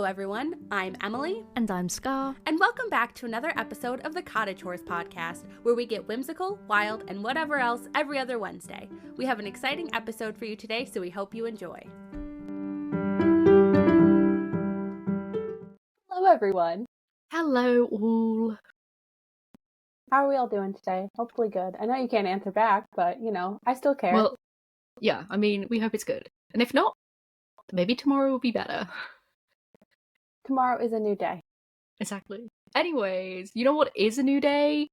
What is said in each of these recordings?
Hello everyone, I'm Emily. And I'm Scar. And welcome back to another episode of the Cottage Horse Podcast, where we get whimsical, wild, and whatever else every other Wednesday. We have an exciting episode for you today, so we hope you enjoy. Hello everyone. Hello all. How are we all doing today? Hopefully good. I know you can't answer back, but I still care. Well, yeah, I mean, we hope it's good. And if not, maybe tomorrow will be better. Tomorrow is a new day. Exactly. Anyways, you know what is a new day?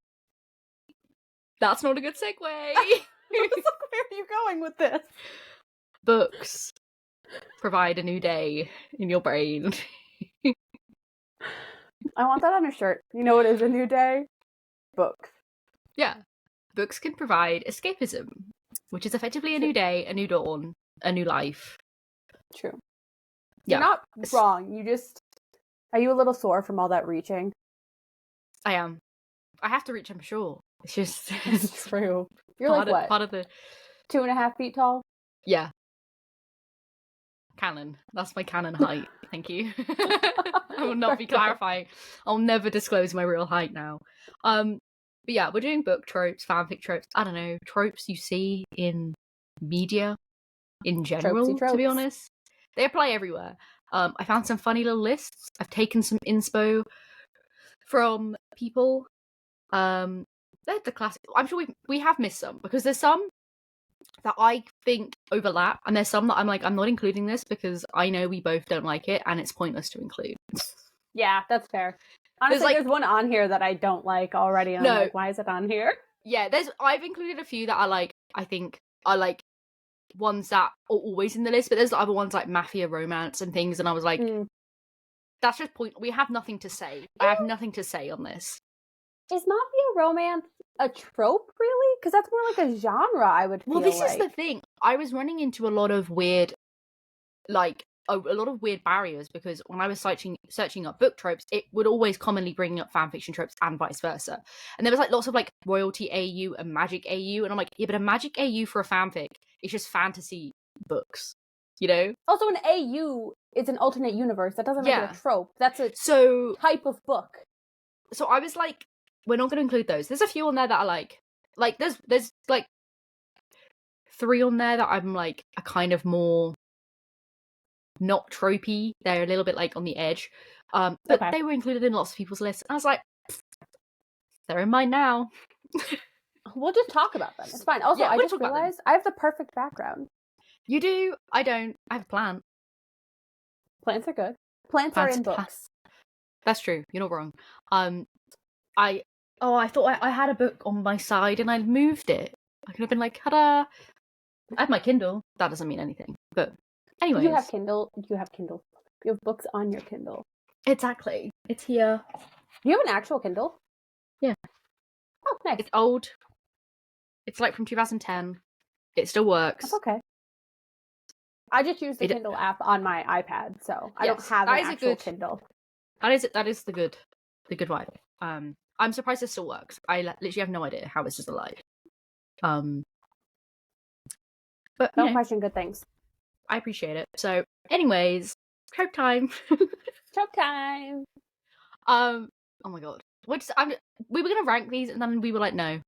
That's not a good segue. Where are you going with this? Books provide a new day in your brain. I want that on a shirt. You know what is a new day? Books. Yeah. Books can provide escapism, which is effectively a new day, a new dawn, a new life. True. Yeah. You're not wrong. Are you a little sore from all that reaching? I am. I have to reach, I'm sure. It's just It's true. You're like what? Part of the 2.5 feet tall? Yeah. Canon. That's my canon height. Thank you. I will not be clarifying. I'll never disclose my real height now. But yeah, we're doing book tropes, fanfic tropes. I don't know, tropes you see in media in general, Tropesy to be tropes. honest. They apply everywhere. I found some funny little lists. I've taken some inspo from people. They're the classic. I'm sure we have missed some, because there's some that I think overlap, and there's some that I'm like, I'm not including this because I know we both don't like it and it's pointless to include. Yeah, that's fair. Honestly, there's one on here that I don't like already, and I'm like, why is it on here? Yeah, I've included a few that I think are like ones that are always in the list, but there's other ones like mafia romance and things, and I was like, that's just we have nothing to say. I have nothing to say on this. Is mafia romance a trope, really? Because that's more like a genre, I would feel. Well, this is the thing. I was running into a lot of weird, like, a lot of weird barriers, because when I was searching up book tropes, it would always commonly bring up fanfiction tropes and vice versa. And there was like lots of like royalty AU and magic AU, and I'm like, yeah, but a magic AU for a fanfic is just fantasy books, you know? Also, an AU is an alternate universe. That doesn't make it a trope. That's a type of book. So I was like, we're not going to include those. There's a few on there that are like there's like 3 on there that I'm like a kind of more not tropey. They're a little bit like on the edge. But they were included in lots of people's lists. And I was like, they're in mine now. We'll just talk about them. It's fine. Also, I just realized I have the perfect background. You do? I don't. I have a plant. Plants are good. Plants are in books. That's true. You're not wrong. I thought I had a book on my side and I moved it. I could have been like, ta-da! I have my Kindle. That doesn't mean anything. But anyways. You have Kindle. You have books on your Kindle. Exactly. It's here. You have an actual Kindle? Yeah. Oh, nice. It's old. It's like from 2010. It still works. That's okay. I just use the Kindle app on my iPad, so I don't have an actual Kindle. That is the good vibe. I'm surprised it still works. I literally have no idea how it's just alive. But don't question good things. I appreciate it. So, anyways, trope time. Trope time. Oh my god. We were gonna rank these, and then we were like, no.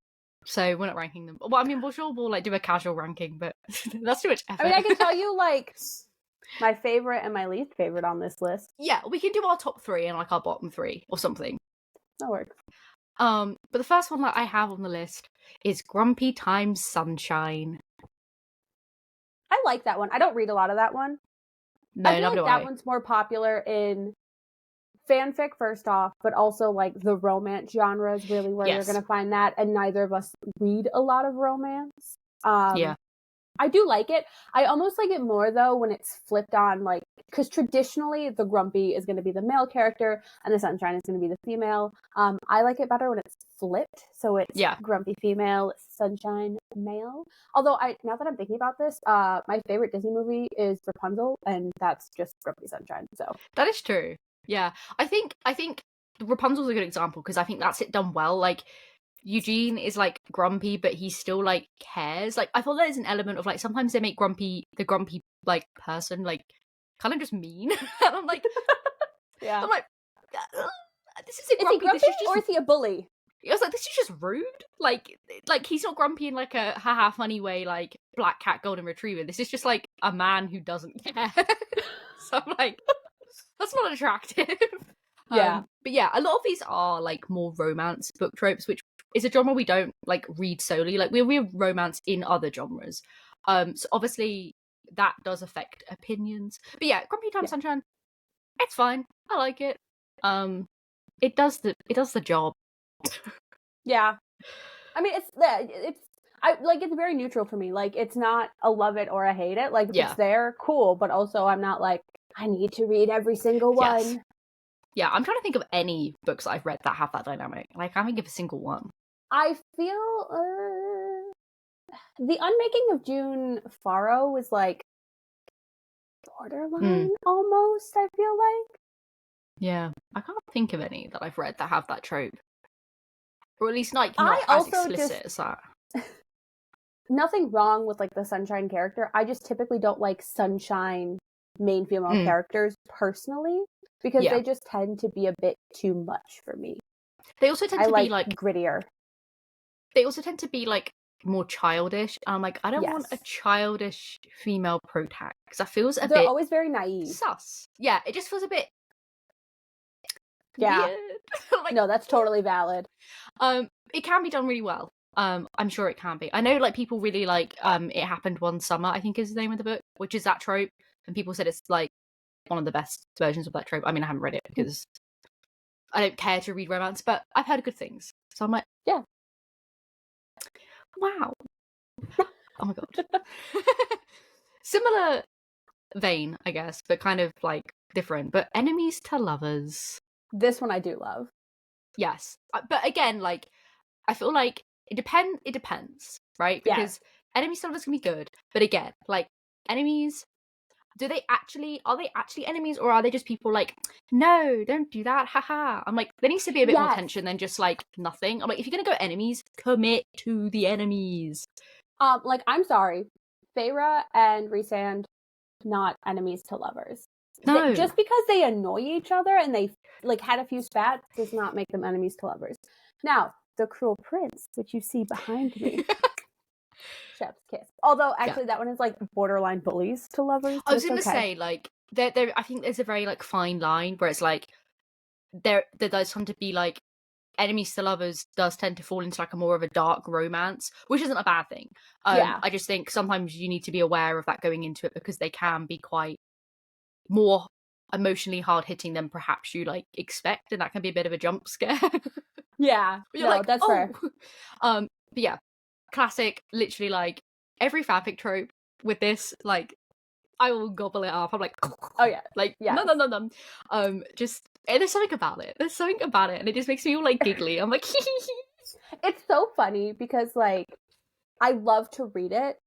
So we're not ranking them. Well, I mean, we'll like do a casual ranking, but that's too much effort. I mean, I can tell you like my favorite and my least favorite on this list. Yeah, we can do our top 3 and like our bottom 3 or something. That works. But the first one that I have on the list is Grumpy Times Sunshine. I like that one. I don't read a lot of that one. No, I feel like that one's more popular in fanfic, first off, but also like the romance genre is really where you're going to find that, and neither of us read a lot of romance. Yeah. I do like it. I almost like it more, though, when it's flipped on, like, because traditionally the Grumpy is going to be the male character and the Sunshine is going to be the female. I like it better when it's flipped, so it's Grumpy female, Sunshine male. Although, now that I'm thinking about this, my favorite Disney movie is Rapunzel, and that's just Grumpy Sunshine. So that is true. Yeah, I think Rapunzel's a good example, because I think that's it done well. Like, Eugene is like grumpy, but he still like cares. Like, I thought there's an element of like sometimes they make the grumpy like person like kind of just mean. And I'm like, Yeah. I'm like, this isn't Is grumpy. he grumpy This is just... or is he a bully? I was like, this is just rude. Like he's not grumpy in like a haha funny way, like black cat golden retriever. This is just like a man who doesn't care. So I'm like, that's not attractive. Yeah. But yeah, a lot of these are like more romance book tropes, which is a genre we don't like read solely. Like we read romance in other genres. So obviously that does affect opinions. But yeah, Grumpy Time Sunshine, it's fine. I like it. It does the job. Yeah. I mean, it's very neutral for me. Like, it's not a love it or a hate it. Like, if it's there, cool. But also, I'm not like, I need to read every single one. Yes. Yeah, I'm trying to think of any books that I've read that have that dynamic. Like, I can't think of a single one. I feel The Unmaking of June Farrow was like borderline almost, I feel like. Yeah, I can't think of any that I've read that have that trope. Or at least like not as explicit as that. Nothing wrong with like the Sunshine character. I just typically don't like Sunshine main female characters personally because they just tend to be a bit too much for me. They also tend to be like grittier. They also tend to be like more childish. I'm like, I don't want a childish female protagonist because that feels a bit. They're always very naive. Sus. Yeah, it just feels a bit. Yeah. Weird. Like, no, that's totally valid. It can be done really well. I'm sure it can be. I know like people really like It Happened One Summer, I think is the name of the book, which is that trope, and people said it's like one of the best versions of that trope. I mean, I haven't read it because I don't care to read romance, but I've heard good things. So I'm like, yeah. Wow. Oh my god. Similar vein, I guess, but kind of like different. But Enemies to Lovers. This one I do love. Yes. But again, like, I feel like it depends, right? Because Enemies to Lovers can be good, but again, like, enemies, are they actually enemies, or are they just people like, no, don't do that, haha. I'm like, there needs to be a bit more tension than just like nothing. I'm like, if you're gonna go enemies, commit to the enemies. Like, I'm sorry, Feyre and Rhysand, not enemies to lovers. No. Just because they annoy each other and they like had a few spats does not make them enemies to lovers. Now, the Cruel Prince, which you see behind me, chef's kiss. Although actually that one is like borderline bullies to lovers. I was gonna say, like, there I think there's a very like fine line where it's like there does tend to be like enemies to lovers does tend to fall into like a more of a dark romance, which isn't a bad thing. I just think sometimes you need to be aware of that going into it because they can be quite more emotionally hard hitting than perhaps you like expect, and that can be a bit of a jump scare. Yeah, you're like, that's fair. But yeah, classic. Literally, like every fanfic trope with this, like I will gobble it up. I'm like, oh yeah, like no. Just there's something about it. There's something about it, and it just makes me all like giggly. I'm like, it's so funny because like I love to read it,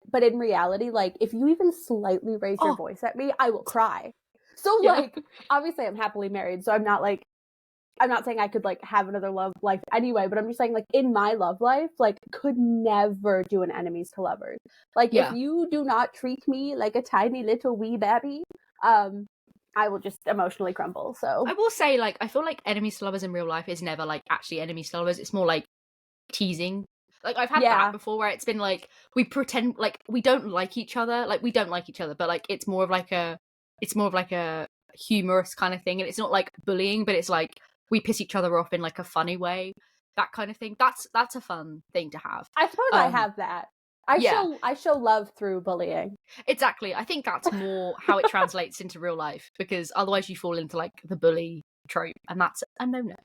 but in reality, like if you even slightly raise your voice at me, I will cry. So like, obviously I'm happily married, so I'm not saying I could like have another love life anyway, but I'm just saying like in my love life, like could never do an enemies to lovers. Like if you do not treat me like a tiny little wee baby, I will just emotionally crumble. So I will say, like, I feel like enemies to lovers in real life is never like actually enemies to lovers. It's more like teasing. Like I've had that before where it's been like we pretend like we don't like each other, but like it's more of like a humorous kind of thing, and it's not like bullying, but it's like we piss each other off in like a funny way, that kind of thing. That's a fun thing to have. I suppose I have that. I show love through bullying. Exactly. I think that's more how it translates into real life, because otherwise you fall into like the bully trope, and that's a no-no.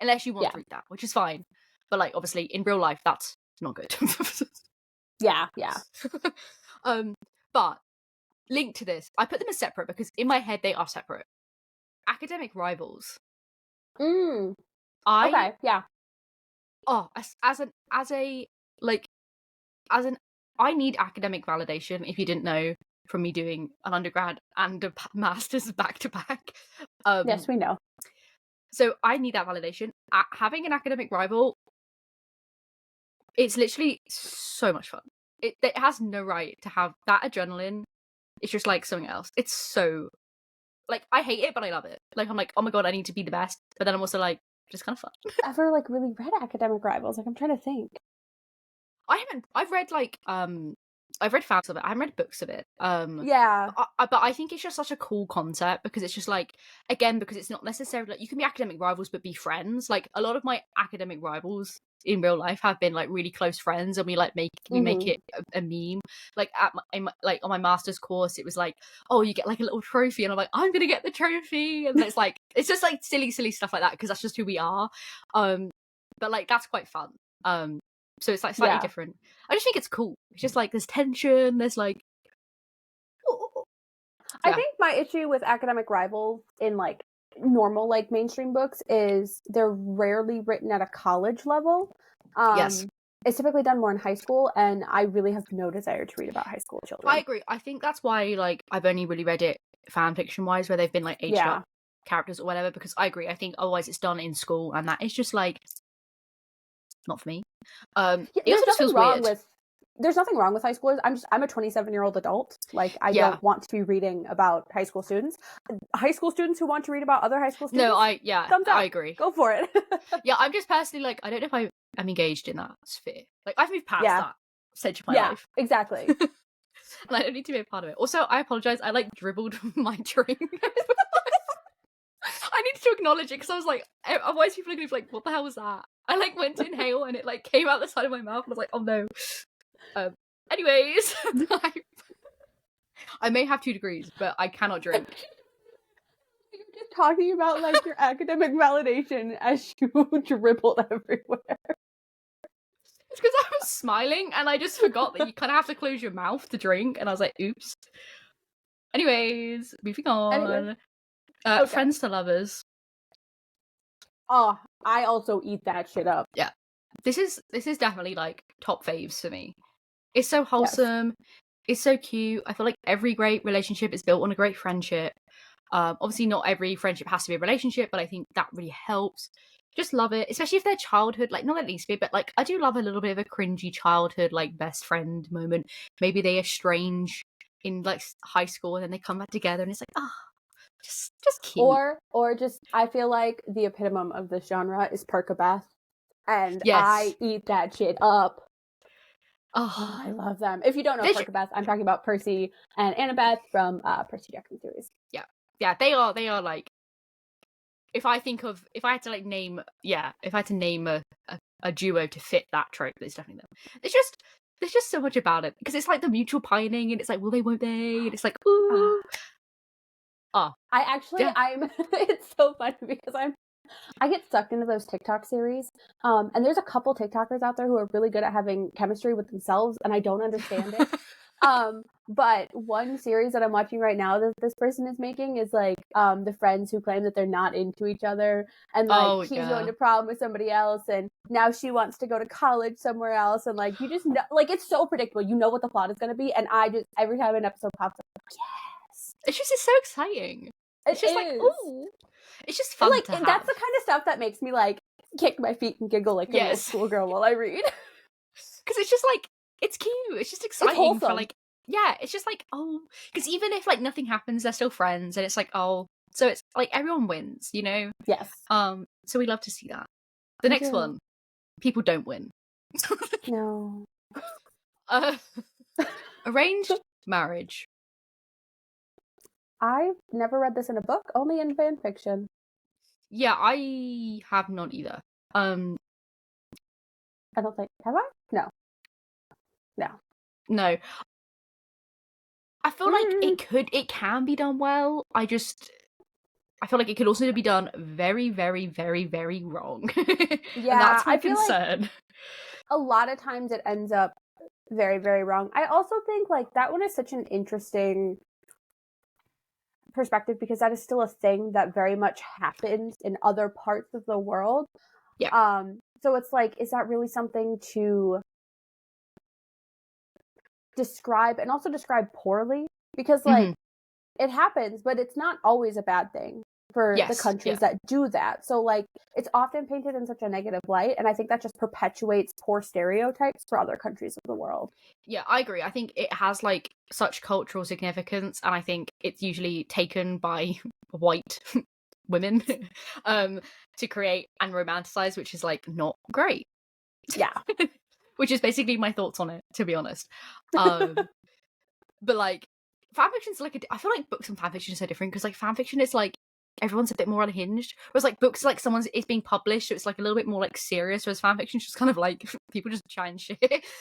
Unless you want to read that, which is fine. But like obviously in real life that's not good. Yeah. But linked to this, I put them as separate because in my head they are separate. Academic rivals. Okay, yeah. Oh, I need academic validation, if you didn't know, from me doing an undergrad and a master's back to back. Yes, we know. So I need that validation. Having an academic rival, it's literally so much fun. It has no right to have that adrenaline. It's just like something else. It's so like, I hate it, but I love it. Like, I'm like, oh my god, I need to be the best. But then I'm also like, just kind of fun. Ever like really read Academic Rivals? Like, I'm trying to think. I've read like I've read facts of it. I haven't read books of it. Yeah. But I think it's just such a cool concept because it's just like, again, because it's not necessarily like you can be academic rivals but be friends. Like a lot of my academic rivals in real life have been like really close friends, and we make it a meme. Like like on my master's course, it was like, oh, you get like a little trophy, and I'm like, I'm gonna get the trophy, and it's like it's just like silly stuff like that because that's just who we are. But like that's quite fun. So it's like slightly different. I just think it's cool. It's just like there's tension, there's like I think my issue with academic rivals in like normal like mainstream books is they're rarely written at a college level. Yes. It's typically done more in high school, and I really have no desire to read about high school children. I agree. I think that's why like I've only really read it fan fiction wise where they've been like aged up characters or whatever, because I agree. I think otherwise it's done in school and that is just like not for me. It also feels weird. There's nothing wrong with high schoolers. I'm a 27-year-old adult. Like I don't want to be reading about high school students. High school students who want to read about other high school students. No, thumbs up. I agree. Go for it. Yeah, I'm just personally like I don't know if I'm engaged in that sphere. Like I've moved past that stage of my life. Exactly. And I don't need to be a part of it. Also, I apologize. I like dribbled my drink. I need to acknowledge it because I was like, otherwise people are going to be like, what the hell was that? I like went to inhale and it like came out the side of my mouth and I was like, oh no. Anyways, I may have 2 degrees, but I cannot drink. You're just talking about like your academic validation as you dribbled everywhere. It's because I was smiling and I just forgot that you kind of have to close your mouth to drink, and I was like, oops. Anyways, moving on. Okay. Friends to lovers. Oh, I also eat that shit up. Yeah. This is definitely like top faves for me. It's so wholesome. Yes. It's so cute. I feel like every great relationship is built on a great friendship. Obviously not every friendship has to be a relationship, but I think that really helps. Just love it, especially if they're childhood, like not at least be, but like I do love a little bit of a cringy childhood like best friend moment. Maybe they estrange in like high school and then they come back together and it's like, just cute. Or just I feel like the epitome of this genre is Perkabeth, and I eat that shit up. Oh, I love them. If you don't know Perkabeth, I'm talking about Percy and Annabeth from Percy Jackson series. Yeah, they are like. If I had to name a duo to fit that trope, it's definitely them. There's just so much about it because it's like the mutual pining, and it's like will they, won't they, and it's like ooh. It's so funny because I get sucked into those TikTok series, and there's a couple TikTokers out there who are really good at having chemistry with themselves, and I don't understand it. But one series that I'm watching right now that this person is making is like the friends who claim that they're not into each other, and like he's going to prom with somebody else, and now she wants to go to college somewhere else, and like you just know, like it's so predictable. You know what the plot is going to be, and I just every time an episode pops up, I'm like, yes, it's so exciting. It's just like ooh, it's just fun. Like to have. That's the kind of stuff that makes me like kick my feet and giggle like a little schoolgirl while I read. Because it's just like it's cute. It's just exciting for like it's just like because even if like nothing happens, they're still friends, and it's like so it's like everyone wins, you know? Yes. So we love to see that. The next one, people don't win. No. Arranged marriage. I've never read this in a book, only in fan fiction. Yeah, I have not either. I don't think have I? No. I feel like it can be done well. I feel like it could also be done very, very, very, very wrong. Yeah, and that's my concern. Like a lot of times it ends up very, very wrong. I also think like that one is such an interesting perspective because that is still a thing that very much happens in other parts of the world. Yeah. So it's like, is that really something to describe and also describe poorly? Because like it happens, but it's not always a bad thing. for the Yes, countries that do that. So like it's often painted in such a negative light, and I think that just perpetuates poor stereotypes for other countries of the world. Yeah, I agree. I think it has like such cultural significance, and I think it's usually taken by white women to create and romanticize, which is like not great. Yeah. Which is basically my thoughts on it, to be honest. But like fanfiction's like I feel like books and fanfiction are so different, because like fanfiction is like everyone's a bit more unhinged, whereas like books, like someone's it's being published, so it's like a little bit more like serious, whereas fanfiction's just kind of like people just try and shit.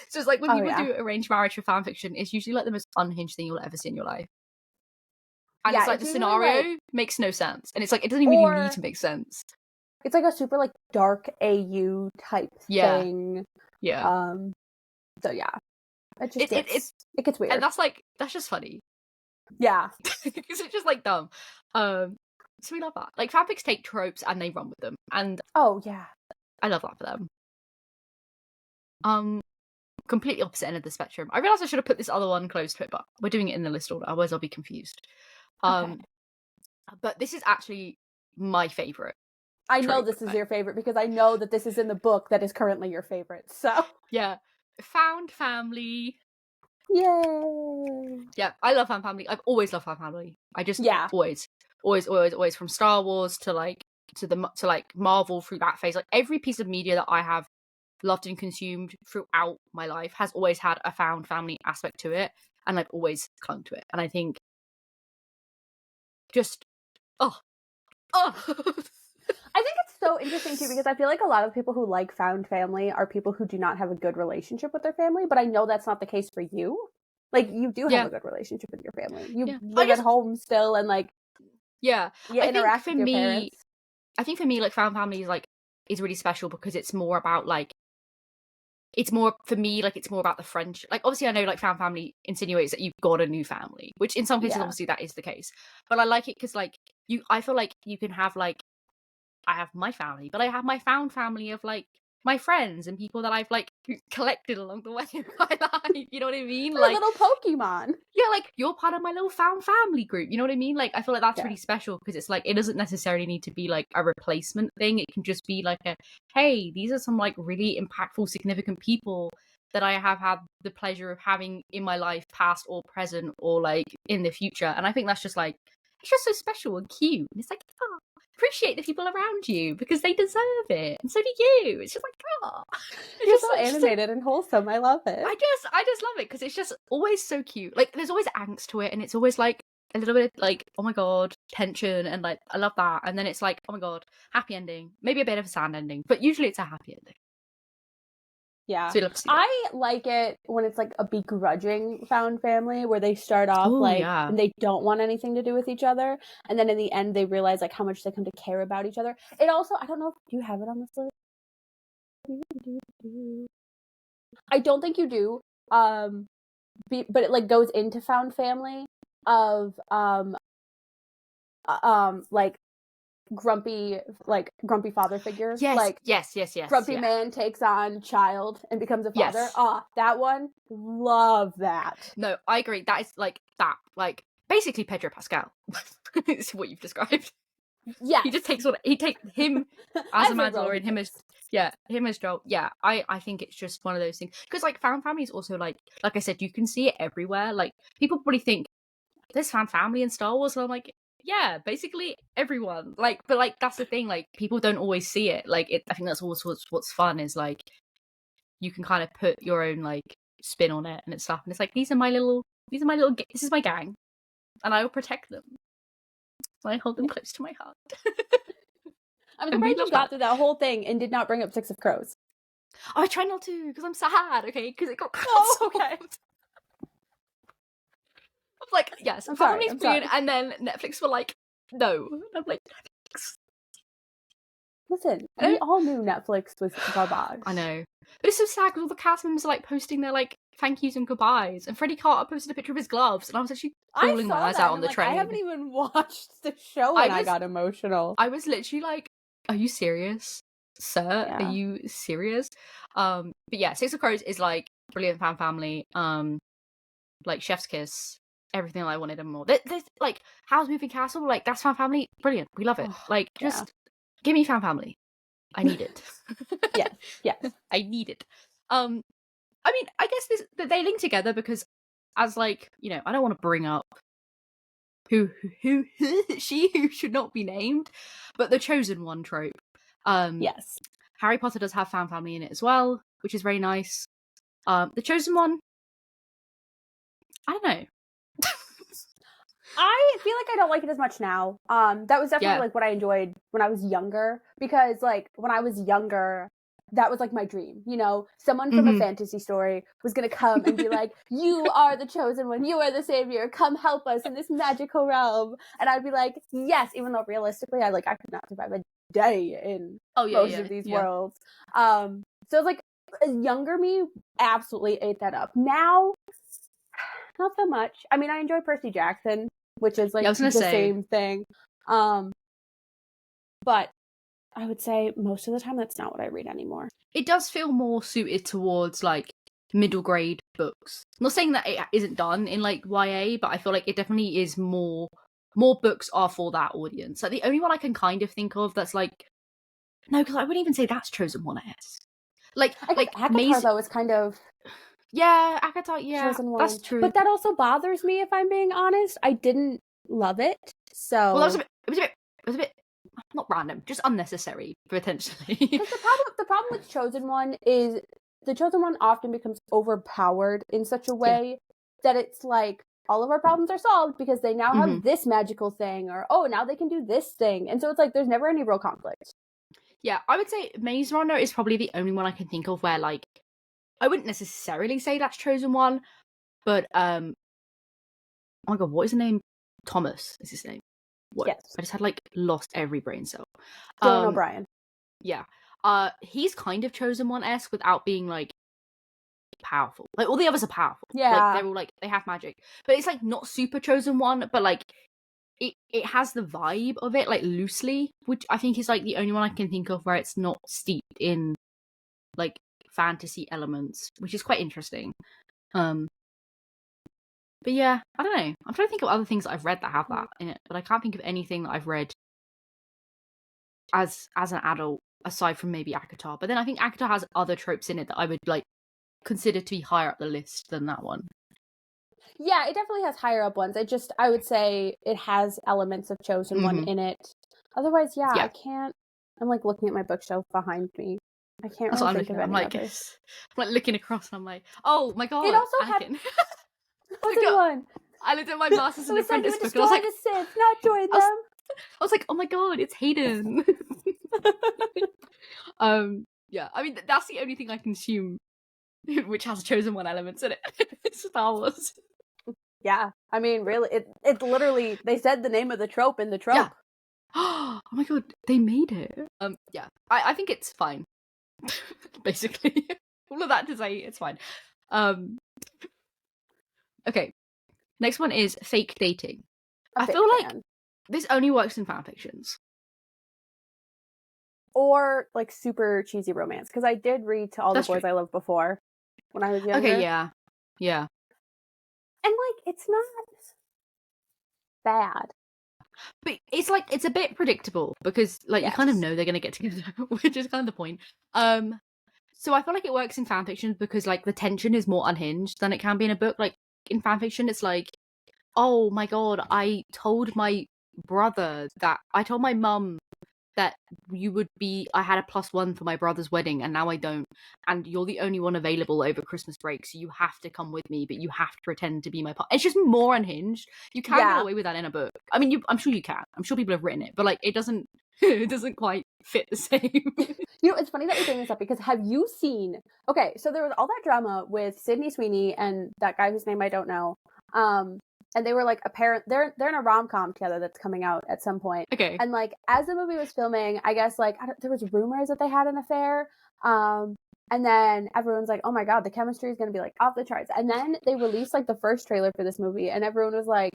So it's like when people do arranged marriage for fanfiction, it's usually like the most unhinged thing you'll ever see in your life. And it's like the scenario makes no sense, and it's like it doesn't even really need to make sense. It's like a super like dark AU type thing. Yeah. So yeah, it gets weird, and that's just funny. Yeah, because it's just like dumb. So we love that. Like fanfics take tropes and they run with them, and oh yeah, I love that for them. Completely opposite end of the spectrum. I realized I should have put this other one close to it, but we're doing it in the list order, otherwise I'll be confused. Okay. But this is actually my favorite. I know this is your favorite because I know that this is in the book that is currently your favorite. So yeah, found family. Yay! Yeah, I love found family. I've always loved found family. I just always from Star Wars to like Marvel through that phase. Like every piece of media that I have loved and consumed throughout my life has always had a found family aspect to it, and I've always clung to it. And I think just I think it's so interesting too, because I feel like a lot of people who like found family are people who do not have a good relationship with their family, but I know that's not the case for you. Like you do have a good relationship with your family. You live at home still, and like you interact with your parents. I think for me, like found family is really special because it's more about like it's more for me like it's more about the friendship. Like obviously I know like found family insinuates that you've got a new family, which in some cases obviously that is the case, but I like it because like I feel like you can have like I have my family, but I have my found family of like my friends and people that I've like collected along the way of my life. You know what I mean? Like little Pokemon. Yeah, like you're part of my little found family group. You know what I mean? Like I feel like that's really special because it's like it doesn't necessarily need to be like a replacement thing. It can just be like a hey, these are some like really impactful, significant people that I have had the pleasure of having in my life, past or present, or like in the future. And I think that's just like it's just so special and cute. And it's like appreciate the people around you because they deserve it, and so do you. It's just like you're so animated and wholesome. I love it. I just love it because it's just always so cute. Like there's always angst to it, and it's always like a little bit of, like oh my god, tension, and like I love that. And then it's like oh my god, happy ending, maybe a bit of a sad ending, but usually it's a happy ending. Yeah, so I like it when it's like a begrudging found family where they start off and they don't want anything to do with each other, and then in the end they realize like how much they come to care about each other. It also, I don't know if you have it on this list. I don't think you do. But it like goes into found family of like grumpy father figures. Yes. Grumpy man takes on child and becomes a father. That one, love that. No, I agree. That is like that. Like basically Pedro Pascal. It's what you've described. Yeah, he just takes him as a Mandalorian, him as Joel. Yeah, I think it's just one of those things because like found family is also like I said, you can see it everywhere. Like people probably think there's found family in Star Wars, and I'm like, yeah, basically everyone. Like, but like that's the thing. Like people don't always see it. Like I think that's also what's fun is like you can kind of put your own like spin on it and it's stuff. And it's like this is my gang, and I will protect them. I hold them close to my heart. I'm surprised you got through that whole thing and did not bring up Six of Crows. I try not to because I'm sad. Okay, because it got cancelled. Okay. I was like, yes, family's brilliant, and then Netflix were like, no. And I'm like, Netflix. Listen, we all knew Netflix was garbage. I know. But it's so sad because all the cast members are like posting their like thank yous and goodbyes, and Freddie Carter posted a picture of his gloves, and I was actually bawling my eyes out on the train. I haven't even watched the show and I got emotional. I was literally like, are you serious, sir? Yeah. Are you serious? But yeah, Six of Crows is like brilliant fan family. Like chef's kiss. everything I wanted and more. There's like Howl's Moving Castle, like that's fan family, brilliant. We love it. Oh, Like just give me fan family. I need it. Yes. I need it. I mean, I guess they link together because as like, I don't want to bring up who she who should not be named, but the chosen one trope. Yes. Harry Potter does have fan family in it as well, which is very nice. The chosen one, I don't know. I feel like I don't like it as much now. That was definitely like what I enjoyed when I was younger, because like when I was younger, that was like my dream, someone from a fantasy story was going to come and be like, you are the chosen one, you are the savior, come help us in this magical realm. And I'd be like, yes, even though realistically I could not survive a day in most of these worlds. So it's like younger me absolutely ate that up. Now, not so much. I mean, I enjoy Percy Jackson, which is like the same thing. But I would say most of the time that's not what I read anymore. It does feel more suited towards like middle grade books. I'm not saying that it isn't done in like YA, but I feel like it definitely is more books are for that audience. Like the only one I can kind of think of that's like, no, because I wouldn't even say that's Chosen One S. Like ACOTAR though is kind of ACOTAR, Chosen One. That's true. But that also bothers me if I'm being honest. I didn't love it, so well, it was a bit not random, just unnecessary potentially. Because the problem with Chosen One is the Chosen One often becomes overpowered in such a way that it's like all of our problems are solved because they now have this magical thing, or now they can do this thing, and so it's like there's never any real conflict. Yeah, I would say Maze Runner is probably the only one I can think of where like I wouldn't necessarily say that's Chosen One, but oh my god, what is the name? Thomas is his name. What? Yes. I just had like lost every brain cell. Dylan O'Brien. Yeah. He's kind of Chosen One-esque without being like powerful. Like all the others are powerful. Yeah. Like they're all like they have magic. But it's like not super Chosen One, but like it has the vibe of it, like loosely, which I think is like the only one I can think of where it's not steeped in like fantasy elements, which is quite interesting. But yeah, I don't know. I'm trying to think of other things that I've read that have that in it, but I can't think of anything that I've read as an adult aside from maybe ACOTAR. But then I think ACOTAR has other tropes in it that I would like consider to be higher up the list than that one. Yeah, it definitely has higher up ones. I would say it has elements of Chosen One in it. Otherwise, I can't. I'm like looking at my bookshelf behind me. I can't really think of any others. I'm like looking across and I'm like, oh my god, it also Anakin. Chosen One. I looked at my Masters and Apprentice book and I was like, the Sith, not join them. I was like, oh my god, it's Hayden. Yeah, I mean that's the only thing I can assume which has Chosen One elements in it. It's Star Wars. Yeah, I mean, really, it's literally they said the name of the trope in the trope. Yeah. Oh my god, they made it. Yeah, I think it's fine. Basically, all of that to say it's fine. Okay, next one is fake dating. I feel like this only works in fanfictions. Or like super cheesy romance, because I did read To All the Boys I Loved Before when I was younger. Okay, yeah. And like, it's not bad. But it's like, it's a bit predictable because like you kind of know they're going to get together, which is kind of the point. So I feel like it works in fanfiction because like the tension is more unhinged than it can be in a book. Like in fanfiction, it's like, oh my god, I told my mum that I had a +1 for my brother's wedding and now I don't, and you're the only one available over Christmas break, so you have to come with me, but you have to pretend to be my partner. It's just more unhinged. You can't get away with that in a book. I mean, I'm sure you can. I'm sure people have written it, but like it doesn't quite fit the same. It's funny that you're bringing this up because have you seen? Okay, so there was all that drama with Sydney Sweeney and that guy whose name I don't know. And they were like they're in a rom-com together that's coming out at some point. Okay. And like as the movie was filming, I guess like there was rumors that they had an affair. And then everyone's like, oh my god, the chemistry is going to be like off the charts. And then they released like the first trailer for this movie and everyone was like,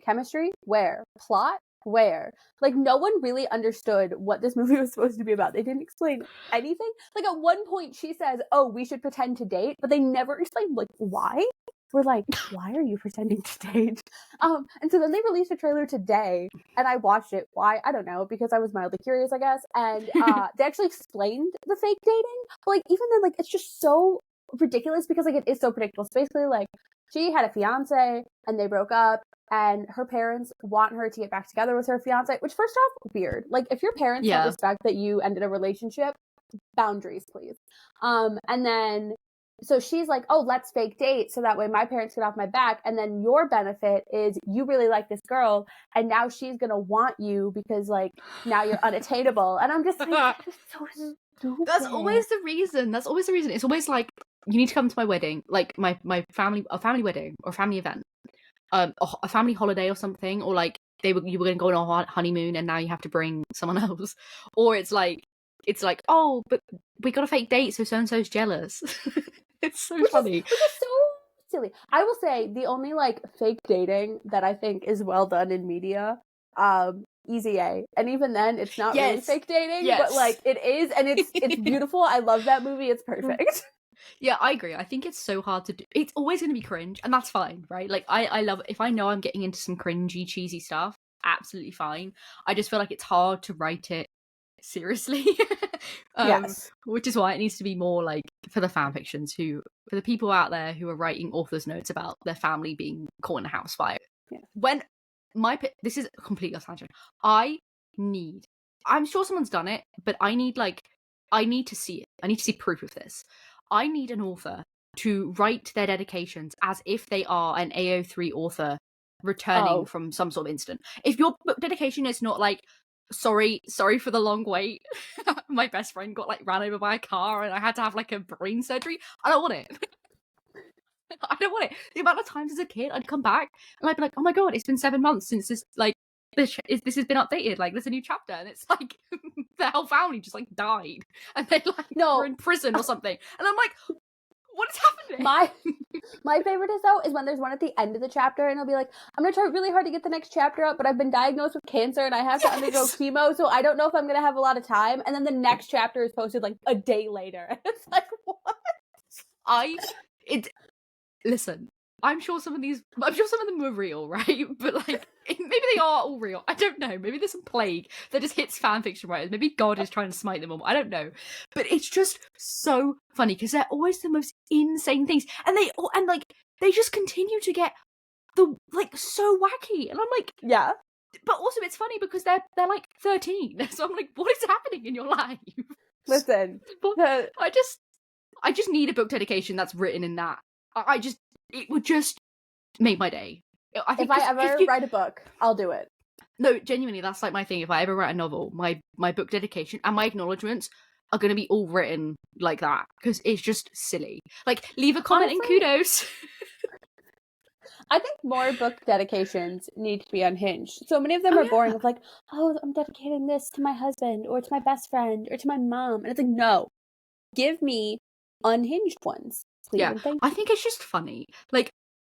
chemistry? Where? Plot? Where? Like no one really understood what this movie was supposed to be about. They didn't explain anything. Like at one point she says, oh, we should pretend to date, but they never explained like why. were like, why are you pretending to date? And so then they released a trailer today, and I watched it. Why? I don't know, because I was mildly curious, I guess. And they actually explained the fake dating. But like, even then, like, it's just so ridiculous because like it is so predictable. So basically, like, she had a fiance and they broke up, and her parents want her to get back together with her fiance, which, first off, weird. Like, if your parents don't respect that you ended a relationship, boundaries, please. And then so she's like, oh, let's fake date so that way my parents get off my back, and then your benefit is you really like this girl, and now she's gonna want you because like now you're unattainable. And I'm just like, that is so stupid. That's always the reason. It's always like, you need to come to my wedding, like a family wedding or family event, a family holiday or something, or like you were going to go on a honeymoon and now you have to bring someone else, or it's like, oh, but we got a fake date, so and so's jealous. It's so funny. Which is so silly. I will say the only like fake dating that I think is well done in media, Easy A, and even then it's not really fake dating, but like it is, and it's beautiful. I love that movie. It's perfect. Yeah, I agree. I think it's so hard to do. It's always going to be cringe, and that's fine, right? Like, I love, if I know I'm getting into some cringy, cheesy stuff, absolutely fine. I just feel like it's hard to write it seriously. Yes. Which is why it needs to be more like for the fan fictions, for the people out there who are writing author's notes about their family being caught in a house fire. Yeah. When this is a complete tangent. I'm sure someone's done it, but I need to see it. I need to see proof of this. I need an author to write their dedications as if they are an AO3 author returning from some sort of incident. If your book dedication is not like, sorry for the long wait, my best friend got like ran over by a car and I had to have like a brain surgery, I don't want it. I don't want it. The amount of times as a kid I'd come back and I'd be like, oh my god, it's been 7 months since this this has been updated, like there's a new chapter, and it's like the whole family just like died and they like were in prison or something, and I'm like, what is happening? My favorite is though is when there's one at the end of the chapter and it'll be like, I'm gonna try really hard to get the next chapter up, but I've been diagnosed with cancer and I have to undergo chemo, so I don't know if I'm gonna have a lot of time, and then the next chapter is posted like a day later, and it's like, what? Listen, I'm sure some of them were real, right? But like, maybe they are all real. I don't know. Maybe there's some plague that just hits fanfiction writers. Maybe God is trying to smite them all. I don't know. But it's just so funny because they're always the most insane things, and they just continue to get so wacky. And I'm like, yeah. But also, it's funny because they're like 13, so I'm like, what is happening in your life? Listen, I just need a book dedication that's written in that. It would just make my day. I think if I ever write a book, I'll do it. No, genuinely, that's like my thing. If I ever write a novel, my book dedication and my acknowledgements are going to be all written like that because it's just silly. Like, leave a comment and kudos. I think more book dedications need to be unhinged. So many of them are boring with like, oh, I'm dedicating this to my husband or to my best friend or to my mom. And it's like, no, give me unhinged ones. Please. Yeah, I think it's just funny. Like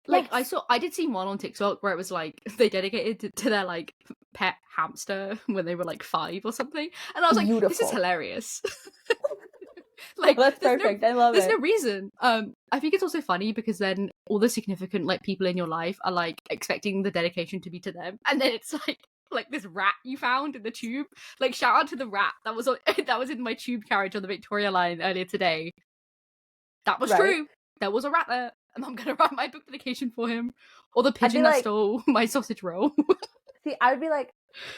I did see one on TikTok where it was like they dedicated to their like pet hamster when they were like 5 or something, and I was like, beautiful. This is hilarious. Like, that's perfect. I love it. There's no reason. I think it's also funny because then all the significant like people in your life are like expecting the dedication to be to them, and then it's like this rat you found in the tube. Like, shout out to the rat that was in my tube carriage on the Victoria line earlier today. That was true. There was a rat there, and I'm gonna write my book dedication for him. Or the pigeon that stole my sausage roll. See, I would be like,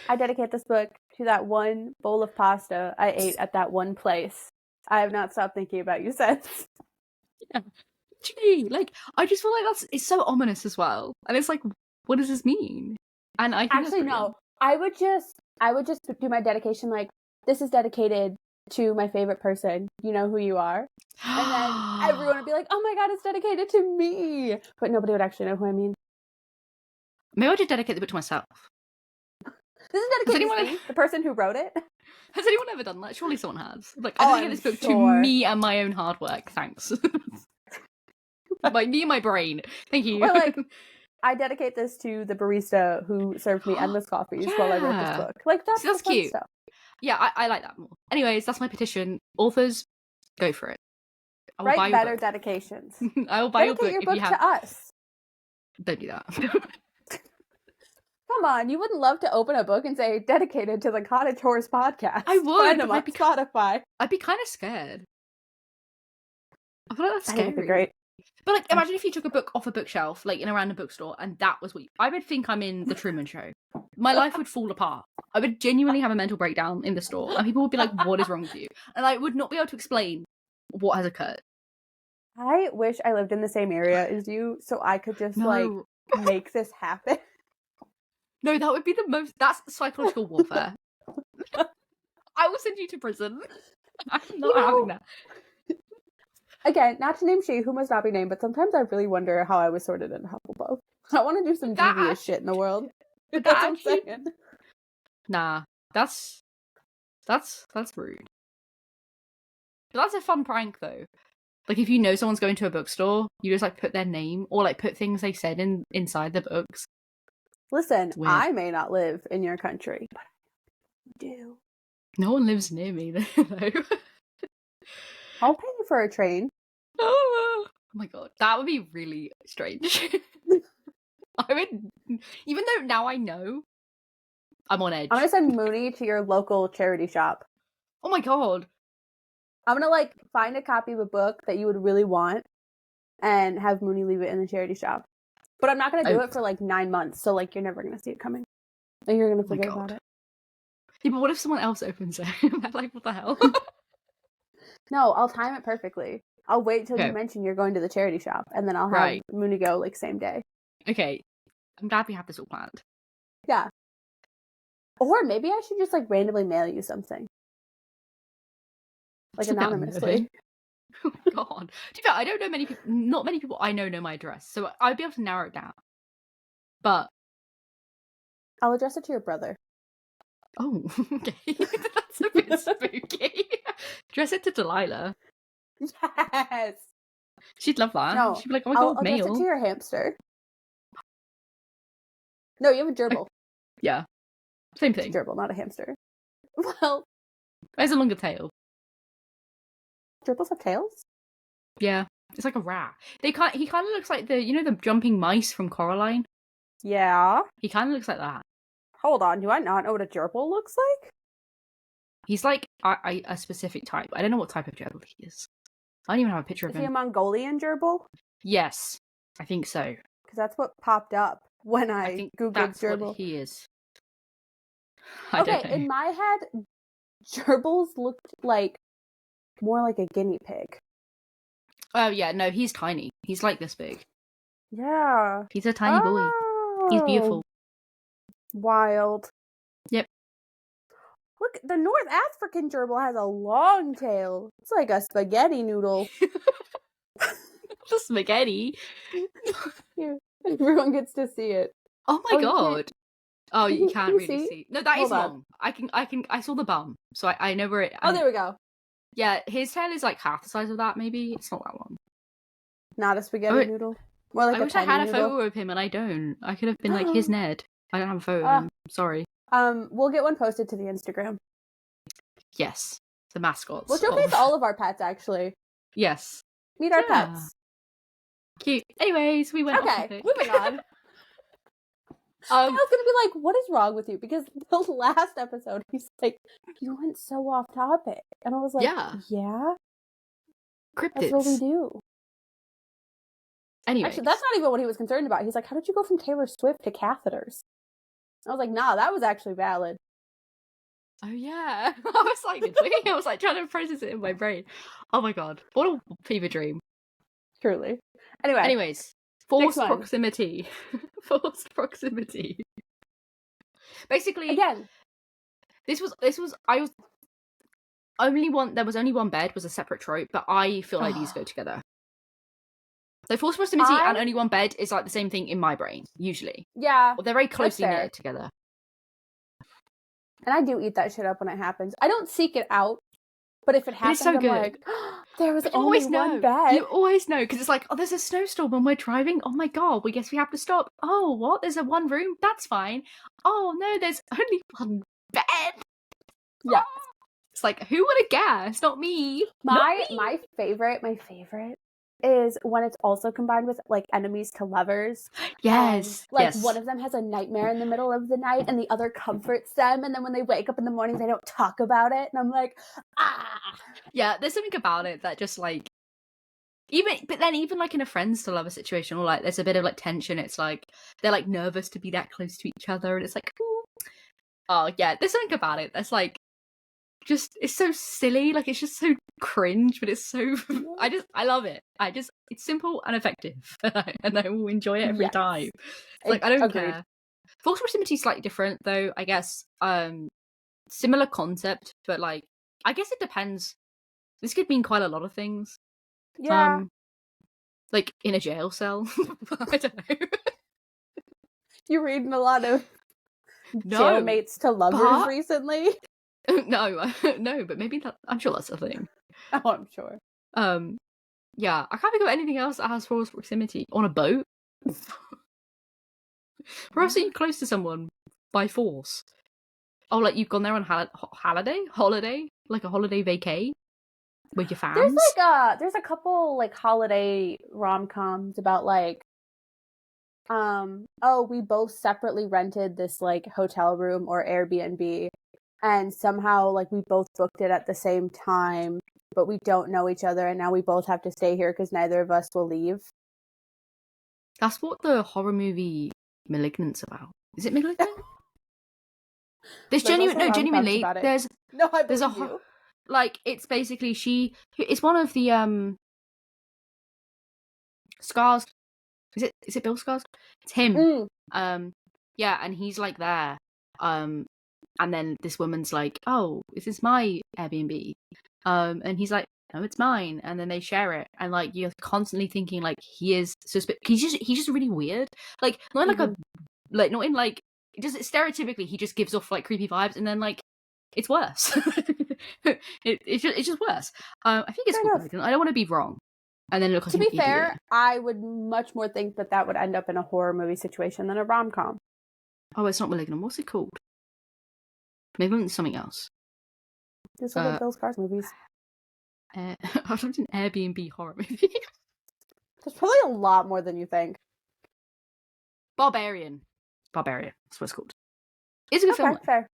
I dedicate this book to that one bowl of pasta I ate at that one place. I have not stopped thinking about you since. Yeah. Gee, like, I just feel like it's so ominous as well. And it's like, what does this mean? And I think actually no. I would just do my dedication like, this is dedicated to my favorite person, you know who you are, and then everyone would be like, oh my god, it's dedicated to me, but nobody would actually know who I mean. Maybe I should dedicate the book to myself. This is dedicated to me, the person who wrote it. Has anyone ever done that? Surely someone has. Like, I dedicate this book to me and my own hard work, thanks. Like, me and my brain, thank you. Or like, I dedicate this to the barista who served me endless coffees while I wrote this book. Like, that's cute stuff. Yeah, I like that more. Anyways, that's my petition. Authors, go for it. Write better dedications. I will buy your book if you have. To us. Don't do that. Come on, you wouldn't love to open a book and say dedicated to the Cottage Horse podcast. I would. Find them on Spotify. I'd be kind of scared. I feel like that's scary. That would be great. But like, imagine if you took a book off a bookshelf, like in a random bookstore, and that was what I would think I'm in the Truman Show. My life would fall apart. I would genuinely have a mental breakdown in the store, and people would be like, "What is wrong with you?" And I would not be able to explain what has occurred. I wish I lived in the same area as you, so I could just like make this happen. No, that would be that's psychological warfare. I will send you to prison. I'm not having that. Again, not to name she who must not be named, but sometimes I really wonder how I was sorted into Hufflepuff. I want to do some devious shit in the world. That's what I'm saying. Nah, that's rude. But that's a fun prank though. Like if you know someone's going to a bookstore, you just like put their name or like put things they said inside the books. Listen, I may not live in your country, but I do. No one lives near me though. I'll pay you for a train. Oh my god, that would be really strange. I would, even though now I know, I'm on edge. I'm gonna send Mooney to your local charity shop. Oh my god. I'm gonna like find a copy of a book that you would really want and have Mooney leave it in the charity shop. But I'm not gonna do it for like 9 months, so like you're never gonna see it coming. And you're gonna forget about it. Yeah, but what if someone else opens it? Like, what the hell? No, I'll time it perfectly. I'll wait till you mention you're going to the charity shop, and then I'll have Mooney go like same day. Okay. I'm glad we have this all planned. Yeah. Or maybe I should just like randomly mail you something. Like anonymously. Oh god. To be fair, I don't know many people, not many people I know my address, so I'd be able to narrow it down. But I'll address it to your brother. Oh, okay. That's a bit spooky. Address it to Delilah. Yes. She'd love that. No, she'd be like, oh my god, I'll mail. address it to your hamster. No, you have a gerbil. Yeah. Same thing. It's a gerbil, not a hamster. Well, it has a longer tail. Gerbils have tails? Yeah. It's like a rat. He kind of looks like the jumping mice from Coraline. Yeah. He kind of looks like that. Hold on, do I not know what a gerbil looks like? He's like a specific type. I don't know what type of gerbil he is. I don't even have a picture of him. Is he a Mongolian gerbil? Yes, I think so. Because that's what popped up when I think googled that's gerbil. What he is. Okay, in my head, gerbils looked like more like a guinea pig. Oh yeah, no, he's tiny. He's like this big. Yeah. He's a tiny boy. He's beautiful. Wild. Yep. Look, the North African gerbil has a long tail. It's like a spaghetti noodle. The spaghetti. Here, everyone gets to see it. Oh my god. Oh, you can't really see. No, that is long. I saw the bum, so I know where it. Oh, there we go. Yeah, his tail is like half the size of that. Maybe it's not that long. Not a spaghetti noodle. More like I wish I had a photo of him, and I don't. I could have been like his Ned. I don't have a photo of him. Sorry. We'll get one posted to the Instagram. Yes, the mascots. We'll showcase all of our pets, actually. Yes. Meet our pets. Cute. Anyways, we went off topic. Moving on. I was gonna be like, what is wrong with you? Because the last episode, he's like, you went so off topic. And I was like, yeah? Cryptids. That's what we do. Anyway. Actually, that's not even what he was concerned about. He's like, how did you go from Taylor Swift to catheters? I was like, nah, that was actually valid. Oh yeah. I was like, I was like trying to process it in my brain. Oh my god. What a fever dream. Truly. Anyways. Forced proximity. Forced proximity. Basically, again, there was only one bed was a separate trope, but I feel like these go together. So forced proximity and only one bed is like the same thing in my brain, usually. Yeah. Well, they're very closely knit together. And I do eat that shit up when it happens. I don't seek it out, but if it happens, it's so good. I'm like, there was only one bed. You always know, because it's like, oh, there's a snowstorm when we're driving. Oh my god, we guess we have to stop. Oh, what? There's a one room? That's fine. Oh no, there's only one bed. Yeah. It's like, who would have guessed? Not me. My favorite is when it's also combined with like enemies to lovers. Yes. And, like yes. one of them has a nightmare in the middle of the night and the other comforts them, and then when they wake up in the morning they don't talk about it, and I'm like, Yeah, there's something about it that just like but then even like in a friends to lover situation, or like there's a bit of like tension, it's like they're like nervous to be that close to each other, and it's like, ooh. Oh yeah, there's something about it that's like just, it's so silly, like it's just so cringe, but it's so I love it. It's simple and effective, and I will enjoy it every time. It's like I don't care. Forced proximity is slightly different though, I guess. Similar concept, but like I guess it depends. This could mean quite a lot of things. yeah, like in a jail cell. I don't know. you're reading a lot of jailmates to lovers recently. No, but maybe that. I'm sure that's a thing. Oh, I'm sure. Yeah, I can't think of anything else that has forced proximity on a boat. Where else are you close to someone by force? Oh, like you've gone there on holiday, like a holiday vacay with your fans. There's a couple like holiday rom-coms about like, we both separately rented this like hotel room or Airbnb, and somehow like we both booked it at the same time, but we don't know each other, and now we both have to stay here because neither of us will leave. That's what the horror movie Malignant's about. Is it Malignant? Genuinely. There's a like it's basically it's one of the Scars. Is it Bill Scars? It's him. Yeah, and he's like there. And then this woman's like, "Oh, is this my Airbnb?" And he's like, "No, it's mine." And then they share it, and like you're constantly thinking like he is suspicious. He's just really weird. Like not in like not in like just stereotypically he just gives off like creepy vibes, and then like it's worse. it's just worse. I think it's cool. I don't want to be wrong. And then to be fair, I would much more think that would end up in a horror movie situation than a rom-com. Oh, it's not Malignant. What's it called? Maybe it's something else. Just look at Bill Skarsgård movies. I watched an Airbnb horror movie. There's probably a lot more than you think. Barbarian. That's what it's called. It's a good film. Fair.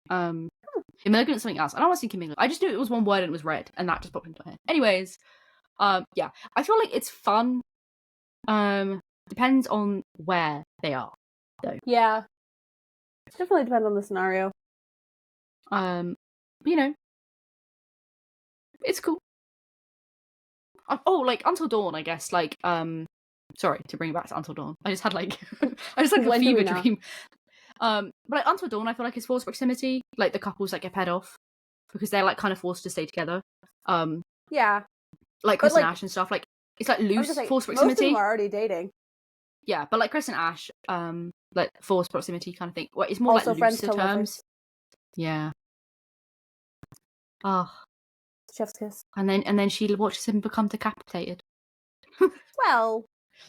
Malignant something else. I don't want to see Kim. I just knew it was one word and it was red, and that just popped into my head. Anyways, yeah, I feel like it's fun. Depends on where they are, though. Yeah, definitely depends on the scenario. You know, it's cool. Like Until Dawn, I guess. Like, sorry to bring it back to Until Dawn. I just had like, a fever dream. But like Until Dawn, I feel like it's forced proximity. Like the couples that get paired off because they're like kind of forced to stay together. Yeah. Like Chris and Ash and stuff. Like it's like loose forced proximity. Most of them are already dating. Yeah, but like Chris and Ash, like forced proximity kind of thing. Well, it's more also like looser terms. Lovers. Yeah. Oh. Chef's kiss. And then she watches him become decapitated. Well,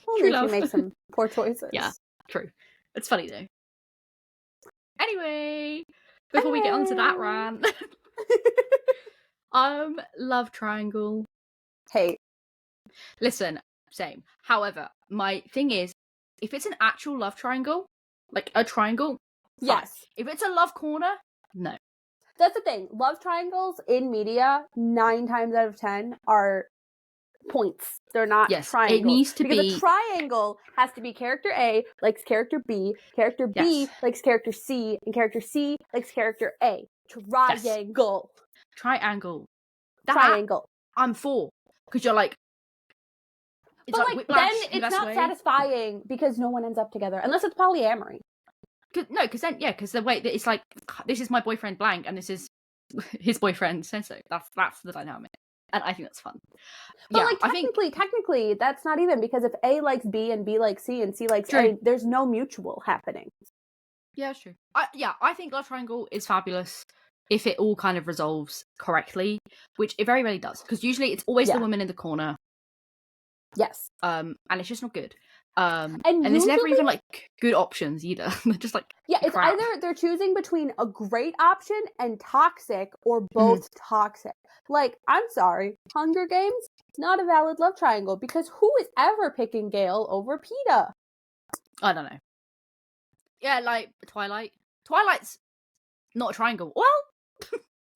only if she makes some poor choices. Yeah, true. It's funny though. Anyway, before we get onto that rant, love triangle. Hate. Listen, same. However, my thing is, if it's an actual love triangle, like a triangle, yes. Fine. If it's a love corner, no. That's the thing. Love triangles in media, 9 times out of 10, are points. They're not triangles. It needs to because a triangle has to be character A likes character B B likes character C, and character C likes character A. Triangle. Triangle. Triangle. I'm for. Because you're like... But like then it's not satisfying because no one ends up together. Unless it's polyamory. No, because the way that it's like, this is my boyfriend blank, and this is his boyfriend so that's the dynamic, and I think that's fun. But like technically, that's not even, because if A likes B and B likes C and C likes A, there's no mutual happening. Yeah, that's true. I think love triangle is fabulous if it all kind of resolves correctly, which it very rarely does, because usually it's always the woman in the corner. Yes. And it's just not good. And there's never even like good options either. They're just like it's crap. either they're choosing between a great option and toxic, or both toxic. Like, I'm sorry, Hunger Games, not a valid love triangle, because who is ever picking Gale over Peeta? I don't know. Yeah, like Twilight. Twilight's not a triangle. Well,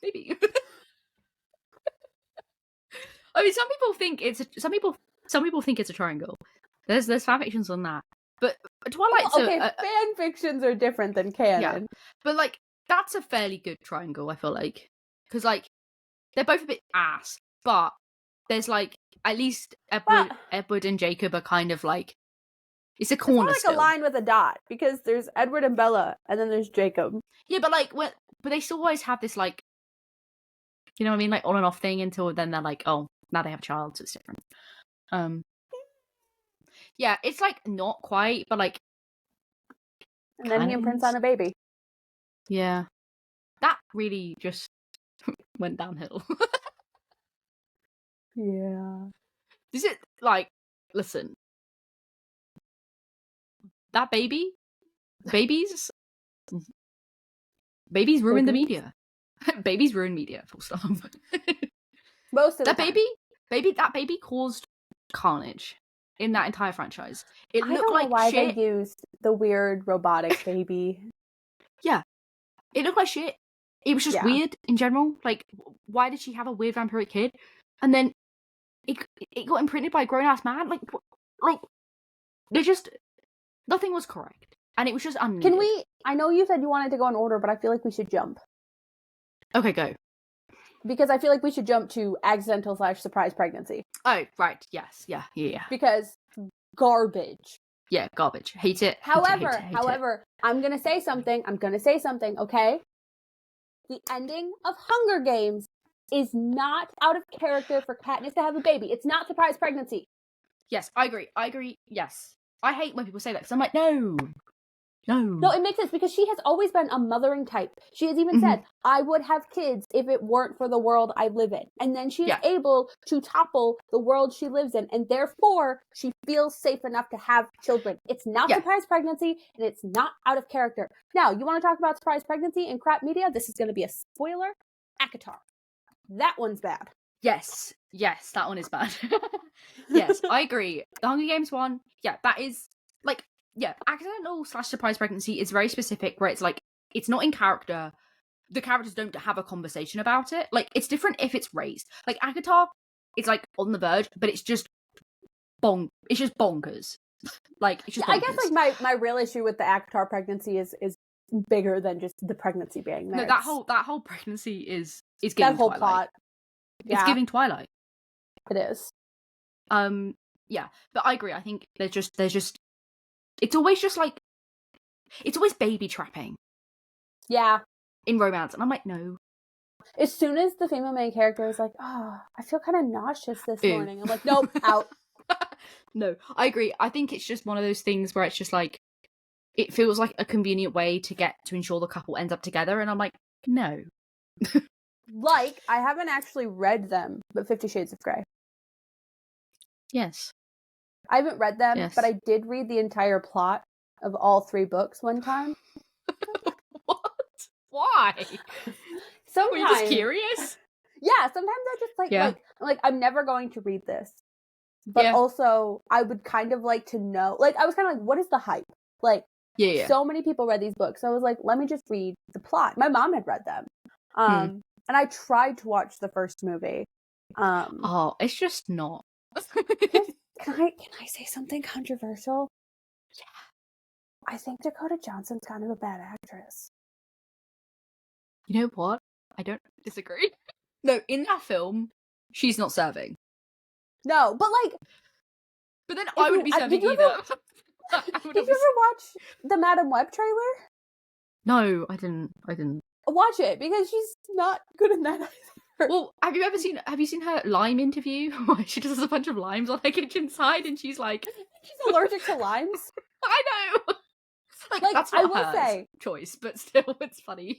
maybe. I mean, some people think it's a triangle. There's fanfictions on that, but Twilight's fan fictions are different than canon. Yeah, but like that's a fairly good triangle. I feel like, because like they're both a bit ass, but there's like at least Edward and Jacob are kind of like it's a corner. It's more like a line with a dot, because there's Edward and Bella, and then there's Jacob. Yeah, but like but they still always have this like, you know what I mean, like on and off thing until then they're like, oh, now they have a child, so it's different. Yeah, it's like not quite, but like. And then he imprints on a baby. Yeah. That really just went downhill. Yeah. Is it like, listen, that babies ruin the media. Babies ruin media, full stop. Most of the time. That baby caused carnage in that entire franchise. It looked I don't know like why shit. they used the weird robotic baby. Yeah. It looked like shit. It was just weird in general. Like, why did she have a weird vampiric kid? And then it got imprinted by a grown-ass man? Like, they just... Nothing was correct. And it was just unneeded. Can we... I know you said you wanted to go in order, but I feel like we should jump. Okay, go. Because I feel like we should jump to accidental/surprise pregnancy. Oh, right. Yes. Yeah. Because garbage. Yeah, garbage. Hate it. However, I'm going to say something, okay? The ending of Hunger Games is not out of character for Katniss to have a baby. It's not surprise pregnancy. Yes, I agree. Yes. I hate when people say that, because I'm like, no. No, it makes sense, because she has always been a mothering type. She has even said, I would have kids if it weren't for the world I live in. And then she is able to topple the world she lives in, and therefore she feels safe enough to have children. It's not surprise pregnancy, and it's not out of character. Now, you want to talk about surprise pregnancy in crap media? This is going to be a spoiler. ACOTAR. That one's bad. Yes, that one is bad. Yes, I agree. The Hunger Games one, that is, like, accidental/surprise pregnancy is very specific, where it's like, it's not in character. The characters don't have a conversation about it. Like, it's different if it's raised. Like, ACOTAR, it's like on the verge, but it's just it's just bonkers. Like, it's just bonkers. I guess, like, my real issue with the ACOTAR pregnancy is bigger than just the pregnancy being there. No, that whole pregnancy is giving that whole Twilight. plot. It's giving Twilight. It is. Yeah, but I agree. I think there's just it's always just like, it's always baby trapping. Yeah. In romance. And I'm like, no. As soon as the female main character is like, oh, I feel kind of nauseous this morning. I'm like, nope, out. No, I agree. I think it's just one of those things where it's just like, it feels like a convenient way to ensure the couple ends up together. And I'm like, no. Like, I haven't actually read them, but 50 Shades of Grey. Yes. I haven't read them, but I did read the entire plot of all 3 books one time. What? Why? Sometimes. Were you just curious? Yeah, sometimes I just like, I'm never going to read this. But also, I would kind of like to know, like, I was kind of like, what is the hype? Like, so many people read these books. So I was like, let me just read the plot. My mom had read them. And I tried to watch the first movie. It's just not. Can I say something controversial? Yeah. I think Dakota Johnson's kind of a bad actress. You know what? I don't disagree. No, in that film, she's not serving. No, but like... But then I wouldn't be serving either. Did you ever watch the Madam Web trailer? No, I didn't. Watch it, because she's not good in that either. Well, have you seen her lime interview? She just has a bunch of limes on her kitchen side, and she's like... She's allergic to limes? I know! Like that's not her choice, but still, it's funny.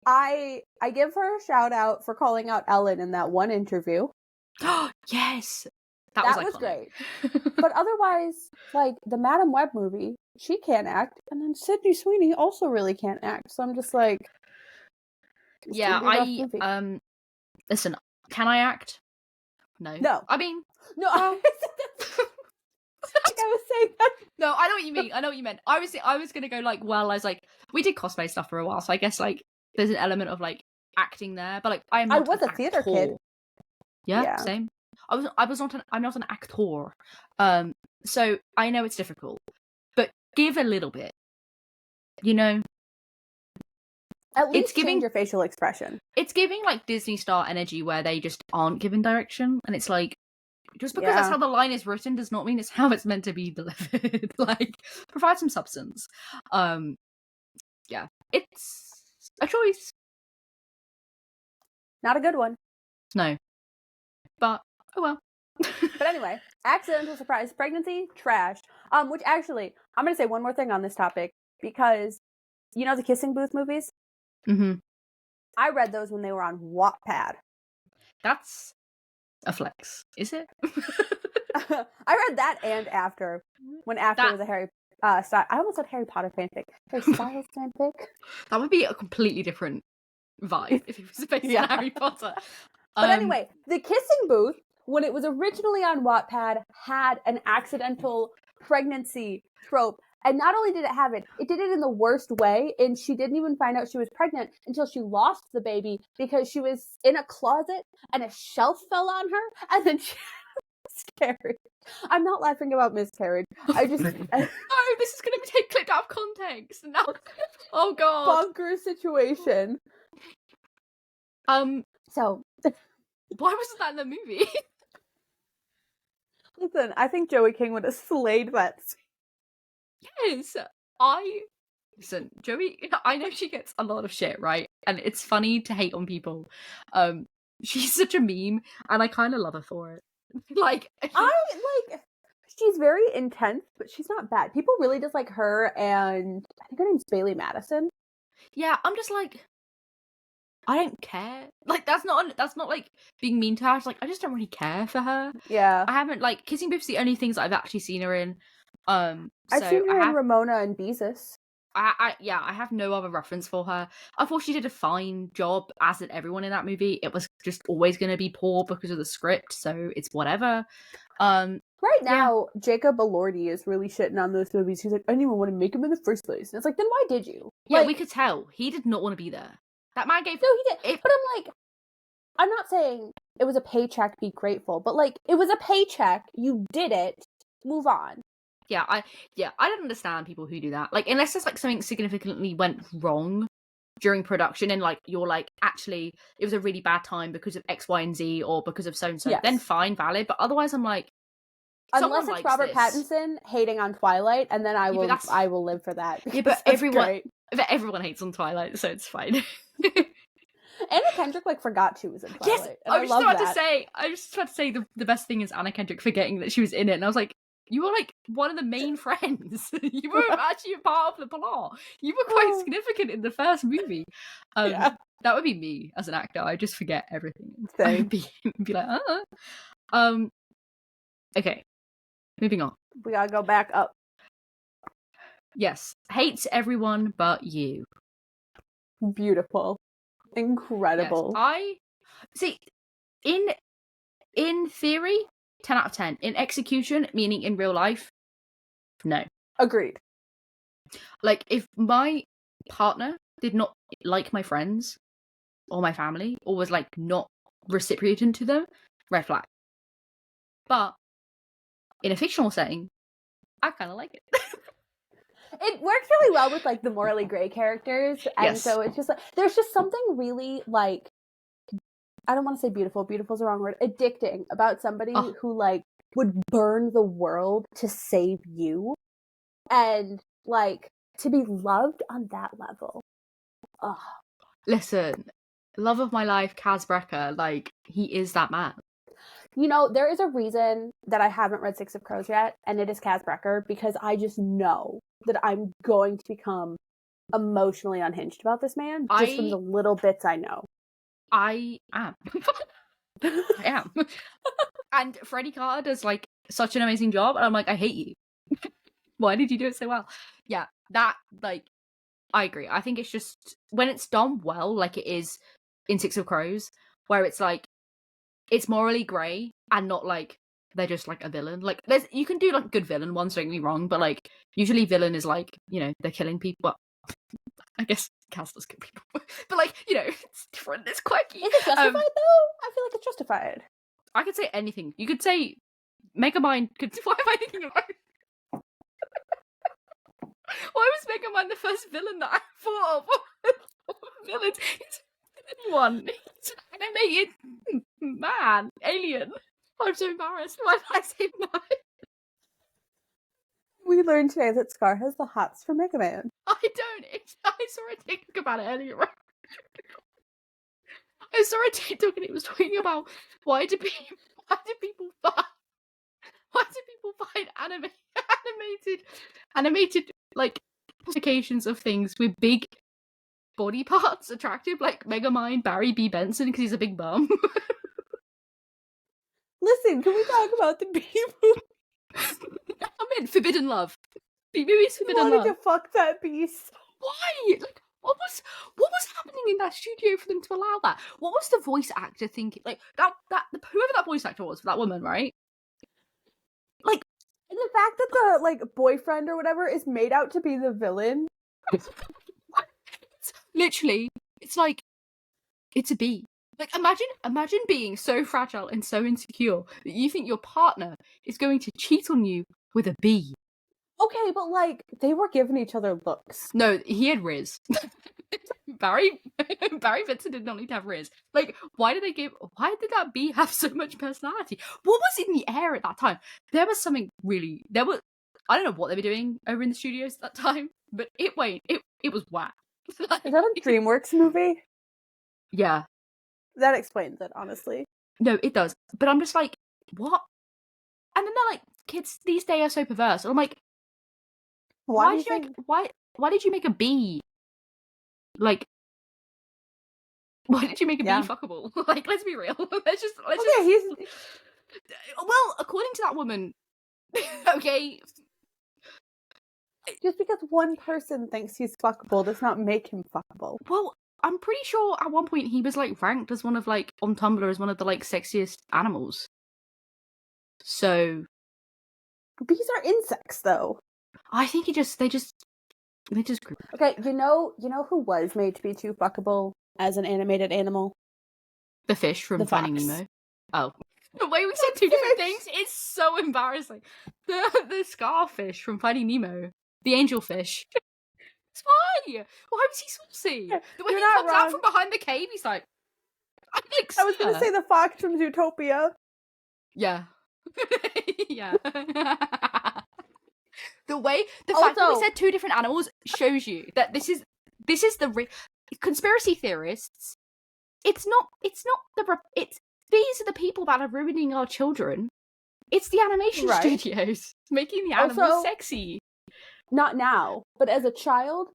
I give her a shout out for calling out Ellen in that one interview. Yes! That was great. But otherwise, like the Madam Web movie, she can't act, and then Sydney Sweeney also really can't act. So I'm just like, listen, can I act? No. I mean, no. Like I was saying that. No, I know what you mean. I know what you meant. I was gonna go like, well, I was like, we did cosplay stuff for a while, so I guess like there's an element of like acting there, but like I was a theater kid. Yeah, same. I'm not an actor. So I know it's difficult, but give a little bit. You know, at least change your facial expression. It's giving like Disney Star energy where they just aren't given direction, and it's like just because that's how the line is written does not mean it's how it's meant to be delivered. Like, provide some substance. Yeah, it's a choice. Not a good one. No, but oh well. But anyway, accidental surprise pregnancy, trash. Which actually, I'm gonna say one more thing on this topic because you know the Kissing Booth movies. Mm-hmm. I read those when they were on Wattpad. That's a flex, is it? I read that and After. When After was a Harry Styles. I almost said Harry Potter fanfic. Harry Styles fanfic. That would be a completely different vibe if it was based on Harry Potter. But anyway, the Kissing Booth, when it was originally on Wattpad, had an accidental pregnancy trope. And not only did it have it, it did it in the worst way. And she didn't even find out she was pregnant until she lost the baby because she was in a closet and a shelf fell on her. And then she miscarried. I'm not laughing about miscarriage. I just... No, this is going to be clipped out of context. No. Oh, God. Bunker situation. So... Why wasn't that in the movie? Listen, I think Joey King would have slayed that. Yes, listen, Joey, I know she gets a lot of shit, right? And it's funny to hate on people. She's such a meme, and I kind of love her for it. She's very intense, but she's not bad. People really dislike her, and I think her name's Bailey Madison. Yeah, I'm just like, I don't care. Like, that's not like being mean to her. It's like, I just don't really care for her. Yeah. I haven't, like, Kissing Booth's the only things that I've actually seen her in. I've seen her in Ramona and Beezus. I have no other reference for her. I thought she did a fine job, as did everyone in that movie. It was just always going to be poor because of the script, so it's whatever. Right now, Jacob Elordi is really shitting on those movies. He's like, I didn't even want to make them in the first place. And it's like, then why did you? Yeah, we could tell. He did not want to be there. That man gave... No, he did. But I'm like, I'm not saying it was a paycheck, be grateful. But like, it was a paycheck. You did it. Move on. Yeah, I don't understand people who do that. Like, unless there's like something significantly went wrong during production and like you're like, actually it was a really bad time because of X, Y, and Z or because of so and so, then fine, valid. But otherwise I'm like, unless it's Robert Pattinson hating on Twilight, and then I will live for that. Yeah, but everyone hates on Twilight, so it's fine. Anna Kendrick like forgot she was in Twilight. Yes, I was just about to say the best thing is Anna Kendrick forgetting that she was in it, and I was like, you were like one of the main friends. You were actually a part of the plot. You were quite significant in the first movie. That would be me as an actor. I just forget everything. I'd be like, okay, moving on. We gotta go back up. Yes, hates everyone but you. Beautiful, incredible. Yes, I see. In theory, 10 out of 10. In execution, meaning in real life, no. Agreed. Like, if my partner did not like my friends or my family, or was, like, not reciprocating to them, red flag. But in a fictional setting, I kind of like it. It works really well with, like, the morally gray characters, and so it's just, like, there's just something really, like, I don't want to say beautiful. Beautiful is the wrong word. Addicting about somebody who like would burn the world to save you, and like to be loved on that level. Oh, listen, love of my life, Kaz Brekker. Like, he is that man. You know, there is a reason that I haven't read Six of Crows yet, and it is Kaz Brekker, because I just know that I'm going to become emotionally unhinged about this man just from the little bits I know. I am. I am. And Freddie Carter does like such an amazing job, and I'm like, I hate you. Why did you do it so well? Yeah, that like I agree. I think it's just when it's done well, like it is in Six of Crows, where it's like it's morally grey and not like they're just like a villain. Like you can do like good villain ones, don't get me wrong, but like usually villain is like, you know, they're killing people. But I guess Kaz does kill people. But like, you know, it's different, it's quirky. Is it justified though? I feel like it's justified. I could say anything. You could say Megamind could why am I thinking about why was Megamind the first villain that I thought of? Villain. It's anyone. It's an animated man. Alien. I'm so embarrassed. Why did I say that? We learned today that Scar has the hots for Mega Man. I don't. I saw a TikTok about it earlier. I saw a TikTok and it was talking about why do people find animated like applications of things with big body parts attractive, like Megamind Barry B. Benson because he's a big bum. Listen, can we talk about the people? I'm in Forbidden Love. Maybe Forbidden Love. To fuck that beast. Why? Like, what was happening in that studio for them to allow that? What was the voice actor thinking? Like that whoever that voice actor was for that woman, right? Like, and the fact that the like boyfriend or whatever is made out to be the villain. It's literally, it's like it's a bee. Like imagine being so fragile and so insecure that you think your partner is going to cheat on you with a bee. Okay, but like they were giving each other looks. No, he had Riz. Barry Vincent did not need to have Riz. Like, why did that bee have so much personality? What was in the air at that time? There was something really I don't know what they were doing over in the studios at that time, but it was whack. Like, is that a DreamWorks movie? Yeah. That explains it, honestly. No, it does. But I'm just like, what? And then they're like, kids these days are so perverse. And I'm like, why did you make a bee? Like, why did you make a bee fuckable? Like, let's be real. Let's just. Well, according to that woman, okay. Just because one person thinks he's fuckable does not make him fuckable. Well, I'm pretty sure at one point he was like ranked as one of like on Tumblr as one of the like sexiest animals. So bees are insects, though. I think they just grew. Okay, you know who was made to be too fuckable as an animated animal? The fish from Finding Nemo. Oh, the way we said The two different fish. things is so embarrassing. The scarfish from Finding Nemo, the angelfish. Why? Why was he saucy? The way he comes out from behind the cave, he's like, I was going to say the fox from Zootopia. Yeah. Yeah. The fact that we said two different animals shows you that this is the conspiracy theorists. It's these are the people that are ruining our children. It's the animation studios making the animals sexy. Not now, but as a child,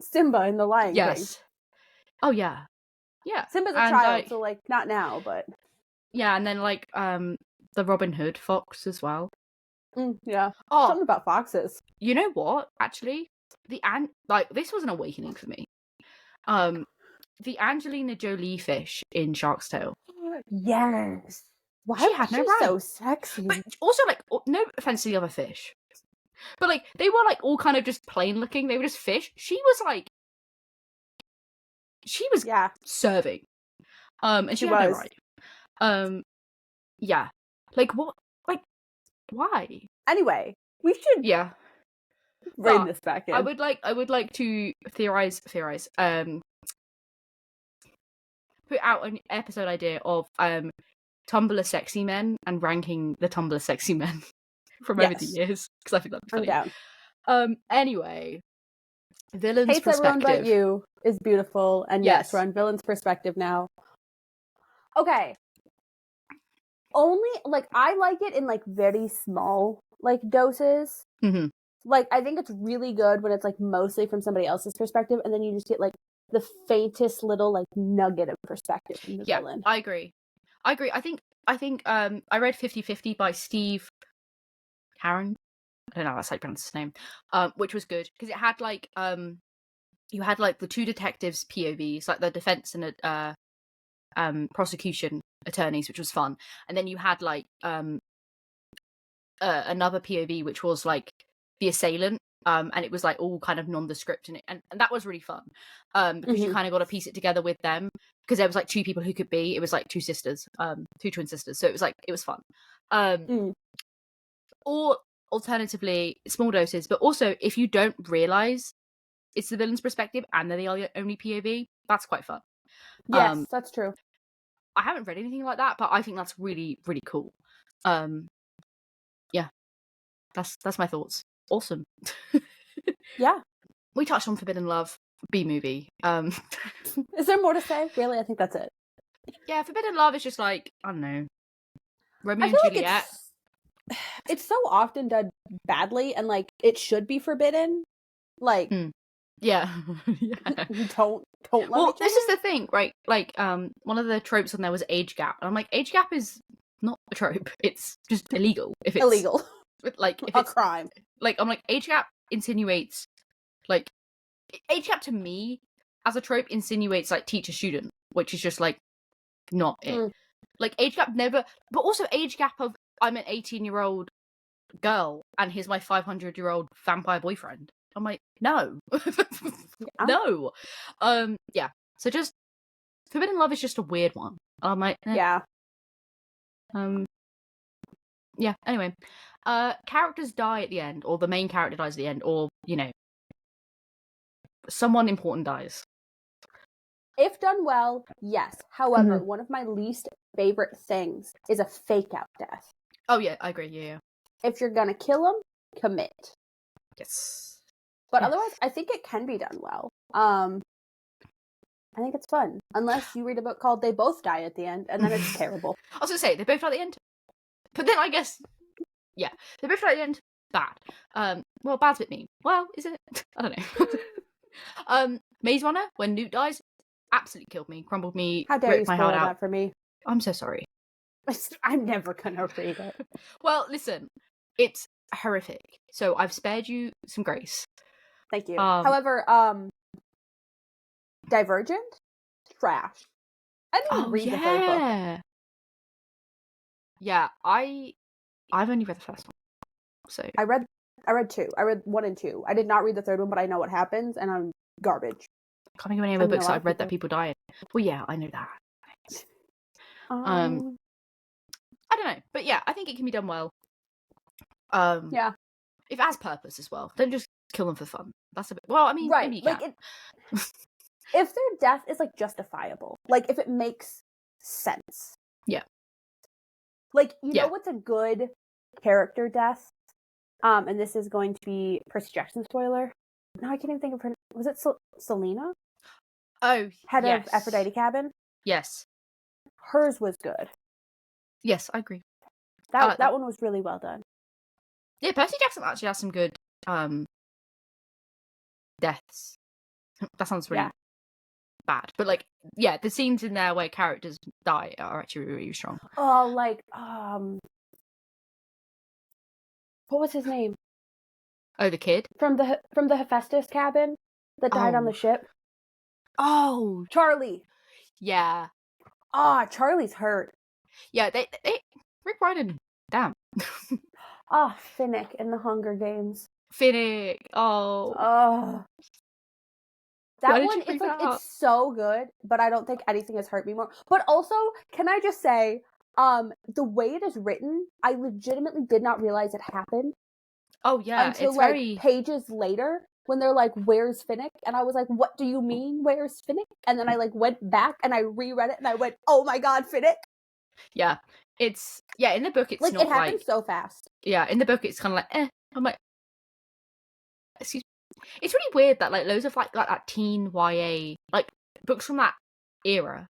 Simba in The Lion King. Oh yeah. Yeah. Simba's a child, so like not now, but yeah, and then like the Robin Hood fox as well. Yeah. Oh, something about foxes. You know what? Actually, this was an awakening for me. The Angelina Jolie fish in Shark's Tale. Yes. Why she had no right. So sexy. But also, like, no offense to the other fish, but like they were like all kind of just plain looking. They were just fish. She was serving. And she had no right. Yeah. Like what? Like why? Anyway, we should rein this back in. I would like to theorize. Put out an episode idea of Tumblr sexy men and ranking the Tumblr sexy men from over the years because I think that'd be funny. I'm down. Anyway, villain's Hates perspective. Everyone But You is beautiful, and yes, we're on villain's perspective now. Okay. Only like I like it in like very small like doses. Mm-hmm. Like I think it's really good when it's like mostly from somebody else's perspective, and then you just get like the faintest little like nugget of perspective from the villain. I agree. I think I read 50/50 by Steve Karen. I don't know that's how you pronounce his name. Which was good because it had like you had like the two detectives POVs, like the defense and prosecution attorneys, which was fun, and then you had like another POV which was like the assailant, and it was like all kind of nondescript, and that was really fun because you kind of got to piece it together with them because there was like two people who could be. It was like two sisters, two twin sisters, so it was fun. Or alternatively, small doses, but also if you don't realize it's the villain's perspective and they're the only POV, that's quite fun. Yes, that's true. I haven't read anything like that, but I think that's really, really cool. Yeah, that's my thoughts. Awesome. Yeah, we touched on Forbidden Love, B movie. Is there more to say? Really, I think that's it. Yeah, Forbidden Love is just like, I don't know, Romeo and Juliet. Like it's so often done badly, and like it should be forbidden. Like, yeah. don't. Well, this is the thing, right? Like, one of the tropes on there was age gap, and I'm like, age gap is not a trope; it's just illegal. If it's illegal, like if a it's crime. Like, I'm like, age gap insinuates, like, age gap to me as a trope insinuates like teacher student, which is just like not it. Like age gap never, but also age gap of I'm an 18-year-old girl and here's my 500-year-old vampire boyfriend. I'm like, no. No. Yeah. So just Forbidden Love is just a weird one. I'm like, yeah. Yeah, anyway. Characters die at the end, or the main character dies at the end, or, you know, someone important dies. If done well, yes. However, one of my least favorite things is a fake out death. Oh yeah, I agree. Yeah. If you're gonna kill them, commit. Yes. But otherwise, I think it can be done well. I think it's fun, unless you read a book called "They Both Die at the End," and then it's terrible. I was gonna say they both die at the end, but then I guess, yeah, they both die at the end. Bad. Well, bad's a bit mean. Well, is it? I don't know. Maze Runner, when Newt dies, absolutely killed me, crumbled me. How dare you my spoil heart out. that for me? I'm so sorry. I'm never gonna read it. Well, listen, it's horrific. So I've spared you some grace. Thank you. However, Divergent, trash. I didn't even read the third book. Yeah, I've only read the first one. So I read 2. I read 1 and 2. I did not read the third one, but I know what happens, and I'm garbage. I can't think of any other books I've read that people die in. Well, yeah, I know that. I don't know, but yeah, I think it can be done well. Yeah. If it has purpose as well, don't just kill them for fun. That's a bit. Well, I mean, right. maybe you can. If their death is like justifiable, like if it makes sense. Yeah. Like you know what's a good character death? And this is going to be Percy Jackson spoiler. No, I can't even think of her. Was it Selena? Oh, head of Aphrodite Cabin. Yes. Hers was good. Yes, I agree. That one was really well done. Yeah, Percy Jackson actually has some good deaths. That sounds really bad, but like, yeah, the scenes in there where characters die are actually really, really strong. Oh, like what was his name? Oh, the kid from the Hephaestus cabin that died on the ship. Oh, Charlie. Yeah. Charlie's hurt. Yeah, they Rick Riordan. Damn. Finnick in the Hunger Games. Finnick. Oh. That one, it's so good, but I don't think anything has hurt me more. But also, can I just say, the way it is written, I legitimately did not realize it happened. Oh yeah, until it's like pages later when they're like, "Where's Finnick?" And I was like, "What do you mean, where's Finnick?" And then I like went back and I reread it and I went, "Oh my god, Finnick!" Yeah, in the book it's like not it happened so fast. Yeah, in the book it's kind of like, I'm like, excuse me. It's really weird that like loads of like that teen YA like books from that era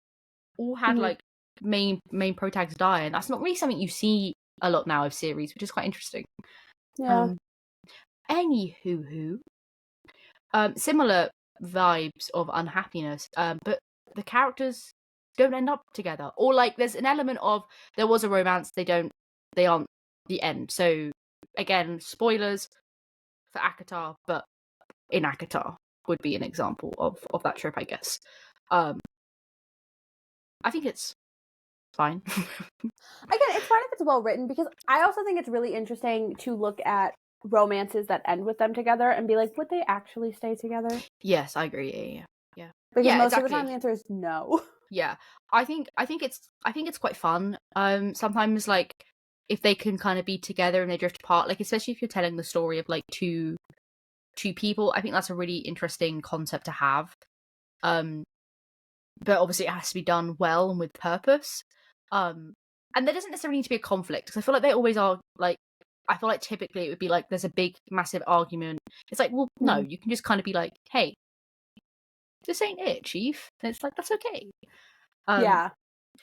all had like main protagonists die, and that's not really something you see a lot now of series, which is quite interesting. Yeah. Anywho, similar vibes of unhappiness, but the characters don't end up together, or like there's an element of there was a romance, they aren't the end. So again, spoilers for ACOTAR, but in ACOTAR would be an example of that trope, I guess. I think it's fine. Again, it's fine if it's well written, because I also think it's really interesting to look at romances that end with them together and be like, would they actually stay together? Yes, I agree. Yeah. Because most exactly. of the time the answer is no. Yeah, I think it's quite fun. Sometimes like if they can kind of be together and they drift apart, like especially if you're telling the story of like two people, I think that's a really interesting concept to have. But obviously it has to be done well and with purpose. And there doesn't necessarily need to be a conflict, because I feel like they always are. Like, I feel like typically it would be like there's a big massive argument. It's like, well, no, you can just kind of be like, hey, this ain't it, Chief. And it's like, that's okay. Yeah.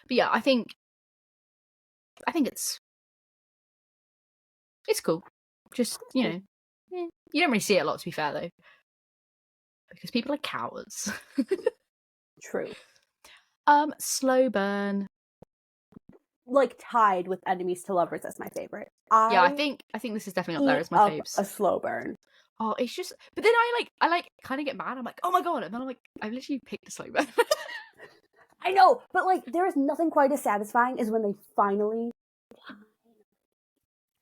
But yeah, I think it's cool. Just, you know, you don't really see it a lot, to be fair, though, because people are cowards. True. Slow burn. Like tied with enemies to lovers as my favorite. I think this is definitely up there as my faves. A slow burn. Oh, it's just, but then I kind of get mad. I'm like, oh my god, and then I'm like, I literally picked a slow burn. I know, but like, there is nothing quite as satisfying as when they finally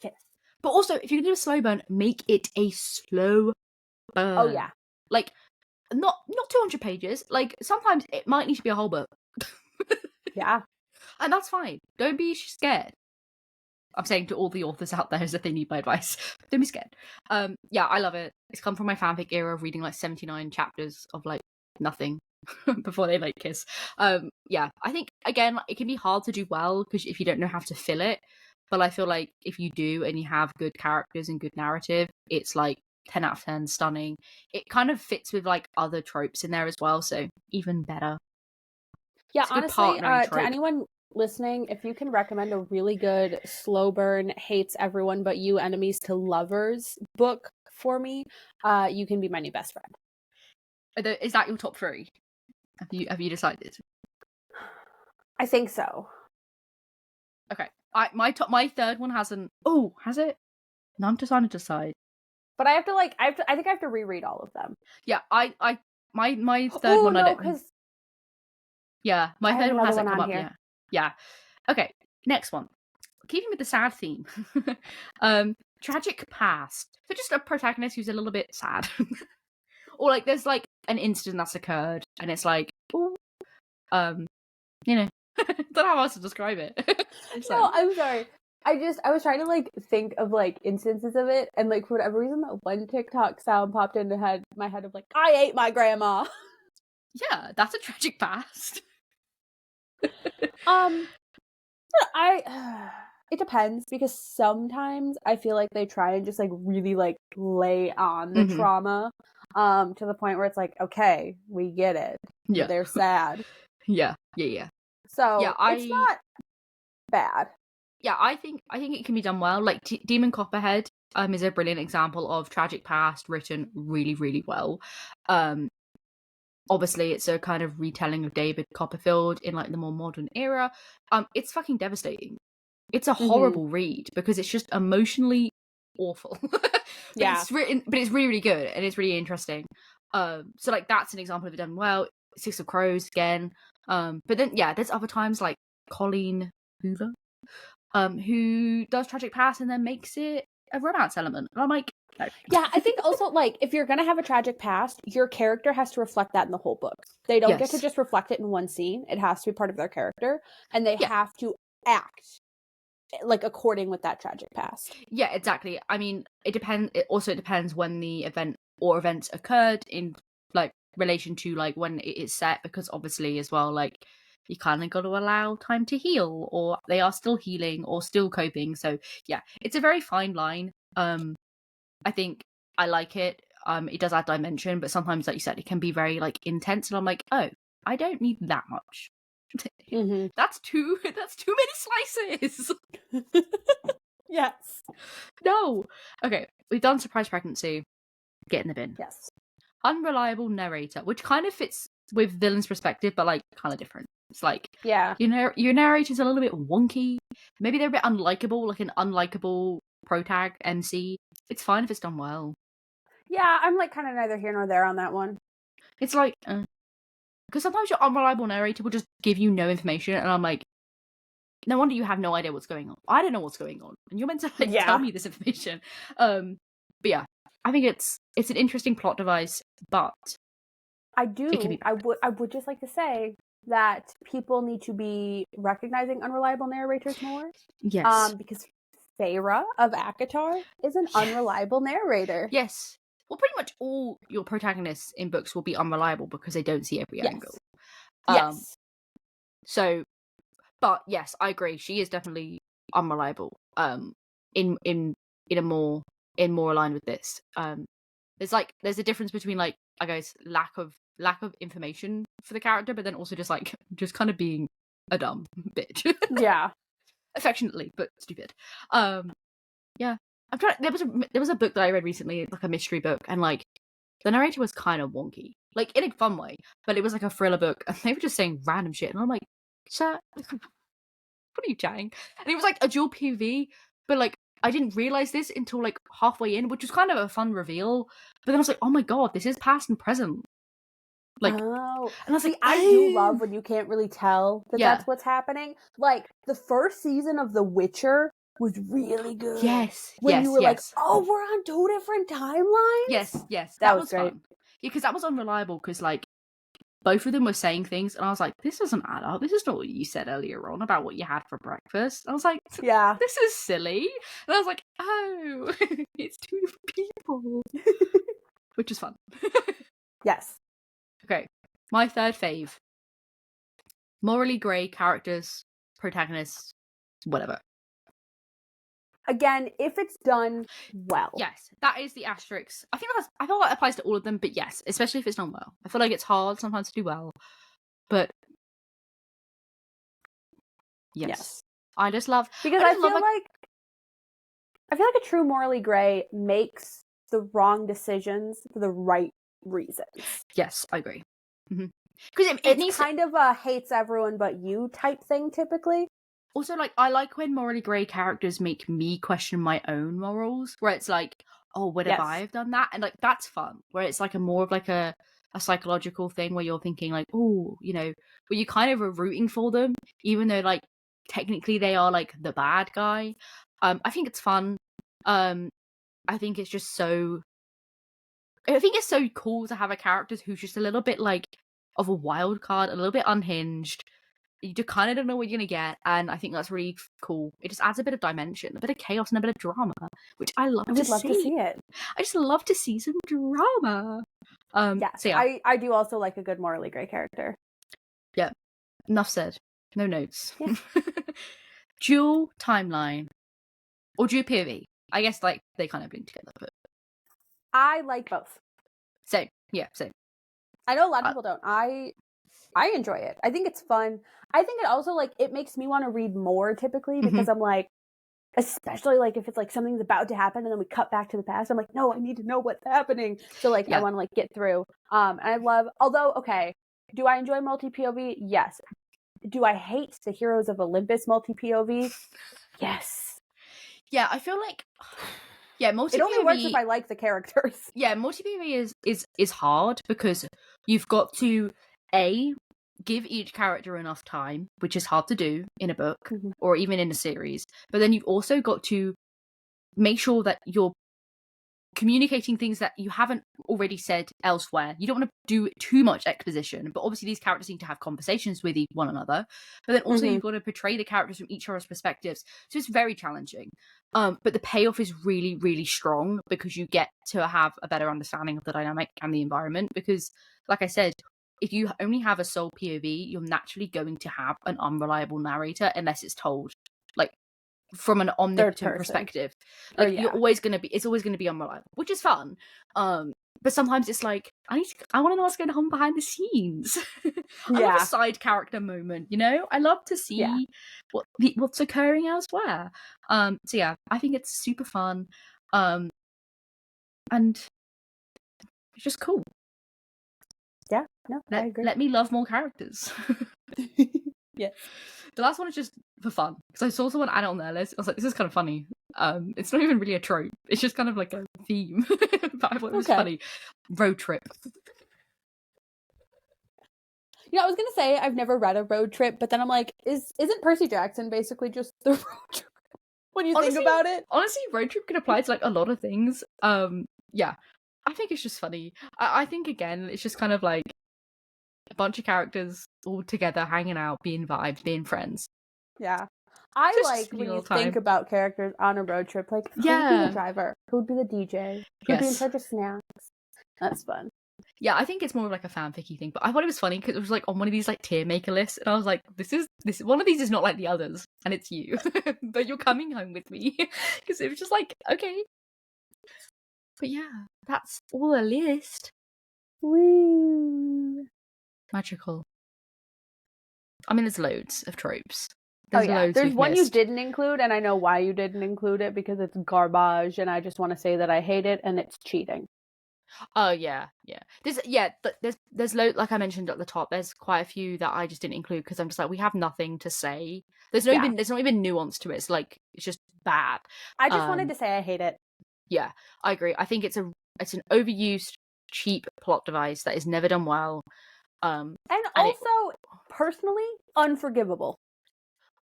kiss. But also, if you do a slow burn, make it a slow burn. Oh yeah, like not 200 pages. Like sometimes it might need to be a whole book. Yeah, and that's fine. Don't be scared. I'm saying to all the authors out there that they need my advice. Don't be scared. Yeah, I love it. It's come from my fanfic era of reading like 79 chapters of like nothing before they like kiss. Yeah, I think again it can be hard to do well because if you don't know how to fill it. But I feel like if you do and you have good characters and good narrative, it's like 10 out of 10, stunning. It kind of fits with like other tropes in there as well, so even better. Yeah, honestly, to anyone listening, if you can recommend a really good slow burn, hates everyone but you, enemies to lovers book for me, you can be my new best friend. Is that your top 3? Have you decided? I think so. Okay. My third one hasn't. Oh, has it? No, I'm just trying to decide. But I think I have to reread all of them. Yeah, my third one. No, because yeah, my third one hasn't come up here. yet. Yeah. Okay, next one. Keeping with the sad theme, tragic past. So just a protagonist who's a little bit sad, or like there's like an incident that's occurred, and it's like, ooh, you know, don't know how else to describe it. No, I'm sorry. I was trying to like think of like instances of it, and like for whatever reason that one TikTok sound popped into my head of like, I ate my grandma. Yeah, that's a tragic past. It depends, because sometimes I feel like they try and just like really like lay on the trauma, to the point where it's like, okay, we get it. Yeah, they're sad. Yeah. So yeah, it's not bad. Yeah, I think it can be done well. Like Demon Copperhead is a brilliant example of tragic past written really, really well. Obviously it's a kind of retelling of David Copperfield in like the more modern era. It's fucking devastating. It's a horrible read because it's just emotionally awful. Yeah, it's really, really good and it's really interesting. So like that's an example of it done well. Six of Crows again. But then yeah, there's other times like Colleen Hoover, who does tragic past and then makes it a romance element. And I'm like, no. Yeah, I think also like if you're gonna have a tragic past, your character has to reflect that in the whole book. They don't get to just reflect it in one scene. It has to be part of their character, and they have to act like according with that tragic past. Yeah, exactly. I mean, it depends. It also depends when the event or events occurred in like relation to like when it is set, because obviously as well, like you kind of got to allow time to heal, or they are still healing or still coping. So yeah, it's a very fine line. I think I like it. It does add dimension, but sometimes, like you said, it can be very like intense, and I'm like, oh, I don't need that much. That's too many slices. Yes. No. Okay, we've done surprise pregnancy. Get in the bin. Yes. unreliable narrator, which kind of fits with villain's perspective, but like kind of different. It's like, your narrator's a little bit wonky. Maybe they're a bit unlikable, like an unlikable protag MC. It's fine if it's done well. Yeah, I'm like kind of neither here nor there on that one. It's like, because sometimes your unreliable narrator will just give you no information, and I'm like, no wonder you have no idea what's going on. I don't know what's going on, and you're meant to like tell me this information. But yeah, I think it's an interesting plot device, but I would just like to say that people need to be recognizing unreliable narrators more. Yes. Because Feyre of ACOTAR is an unreliable narrator. Yes. Well, pretty much all your protagonists in books will be unreliable because they don't see every angle. Yes. So, but yes, I agree. She is definitely unreliable. In more aligned with this. There's a difference between like, I guess, lack of information for the character, but then also just kind of being a dumb bitch. Yeah. Affectionately, but stupid. Yeah. I'm trying. There was a book that I read recently, like a mystery book, and like the narrator was kind of wonky, like in a fun way, but it was like a thriller book, and they were just saying random shit, and I'm like, sir, what are you chatting? And it was like a dual POV, but like I didn't realize this until like halfway in, which was kind of a fun reveal. But then I was like, oh my god, this is past and present. Like, and I was like, I do love when you can't really tell that that's what's happening. Like the first season of The Witcher was really good. Yes. When you were like, oh, we're on 2 different timelines? Yes. That was great. Fun. Yeah, because that was unreliable, because like both of them were saying things, and I was like, this doesn't add up. This is not what you said earlier on about what you had for breakfast. I was like, this is silly. And I was like, oh, it's 2 different people. Which is fun. Yes. Okay, my third fave. Morally grey characters, protagonists, whatever. Again, if it's done well. Yes, that is the asterisk. I feel like that applies to all of them, but yes, especially if it's done well. I feel like it's hard sometimes to do well, but yes. I just love, because I feel like a true morally grey makes the wrong decisions for the right reasons. Yes, I agree. Because it's kind of a hates everyone but you type thing typically. Also, like, I like when morally grey characters make me question my own morals, where it's like, oh, would have I have done that? And like, that's fun. Where it's like more of like a psychological thing where you're thinking like, oh, you know, where you kind of are rooting for them, even though like technically they are like the bad guy. I think it's fun. I think it's just so. I think it's so cool to have a character who's just a little bit like of a wild card, a little bit unhinged. You just kind of don't know what you're gonna get, and I think that's really cool. It just adds a bit of dimension, a bit of chaos, and a bit of drama, which I love to see. Love to see it. I just love to see some drama. So yeah. I do also like a good morally grey character. Yeah. Enough said. No notes. Yeah. Dual timeline or dual POV. I guess like they kind of blend together, but I like both. Same. Yeah, same. I know a lot of people don't. I enjoy it. I think it's fun. I think it also like it makes me want to read more typically because I'm like, especially like if it's like something's about to happen and then we cut back to the past. I'm like, no, I need to know what's happening. So like I want to like get through. And I love. Although okay, do I enjoy multi POV? Yes. Do I hate the Heroes of Olympus multi POV? Yes. Yeah, I feel like. Yeah, multi-POV... It only works if I like the characters. Yeah, multi-POV is hard because you've got to A, give each character enough time, which is hard to do in a book or even in a series. But then you've also got to make sure that you're communicating things that you haven't already said elsewhere. You don't want to do too much exposition, but obviously these characters need to have conversations with one another. But then also you've got to portray the characters from each other's perspectives. So it's very challenging. But the payoff is really, really strong because you get to have a better understanding of the dynamic and the environment. Because, like I said, if you only have a sole POV, you're naturally going to have an unreliable narrator unless it's told like from an omnipotent perspective. Like it's always going to be unreliable, which is fun. But sometimes it's like I want to know what's going on behind the scenes. I love a side character moment, you know. I love to see what's occurring elsewhere. So yeah, I think it's super fun, and it's just cool. Yeah, no, I agree. Let me love more characters. Yes. The last one is just for fun because I saw someone add it on their list. I was like, this is kind of funny. It's not even really a trope. It's just kind of like a theme. But I thought it was funny. Road trip. You know, I was gonna say I've never read a road trip, but then I'm like, isn't Percy Jackson basically just the road trip when you think about it? Honestly, road trip can apply to like a lot of things. Yeah, I think it's just funny. I think again, it's just kind of like a bunch of characters all together, hanging out, being vibes, being friends. Yeah. I Just like when you time. think about characters on a road trip, like who would be the driver? Who would be the DJ? Who would be in charge of snacks? That's fun. Yeah, I think it's more of like a fanficky thing, but I thought it was funny because it was like on one of these like tier maker lists, and I was like, this one of these is not like the others, and it's you, but you're coming home with me because it was just like okay. But yeah, that's all a list. Woo! Magical. I mean, there's loads of tropes. There's one you didn't include, and I know why you didn't include it because it's garbage, and I just want to say that I hate it, and it's cheating. Oh yeah. There's loads, like I mentioned at the top. There's quite a few that I just didn't include because I'm just like we have nothing to say. There's not even nuance to it. It's like it's just bad. I just wanted to say I hate it. Yeah, I agree. I think it's an overused, cheap plot device that is never done well. And also, personally, unforgivable.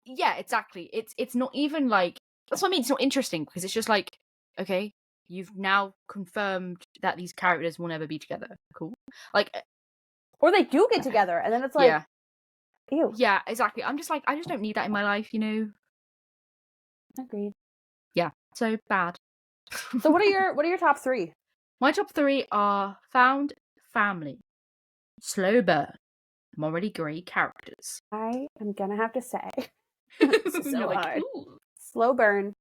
Yeah, exactly. It's not even like that's what I mean. It's not interesting because it's just like okay, you've now confirmed that these characters will never be together. Cool. Like, or they do get together, and then it's like, ew. Yeah, exactly. I'm just like I just don't need that in my life, you know. Agreed. Yeah. So bad. So what are your top 3? My top 3 are Found Family, Slow Burn, Morally Grey characters. I am gonna have to say, so hard. Slow Burn,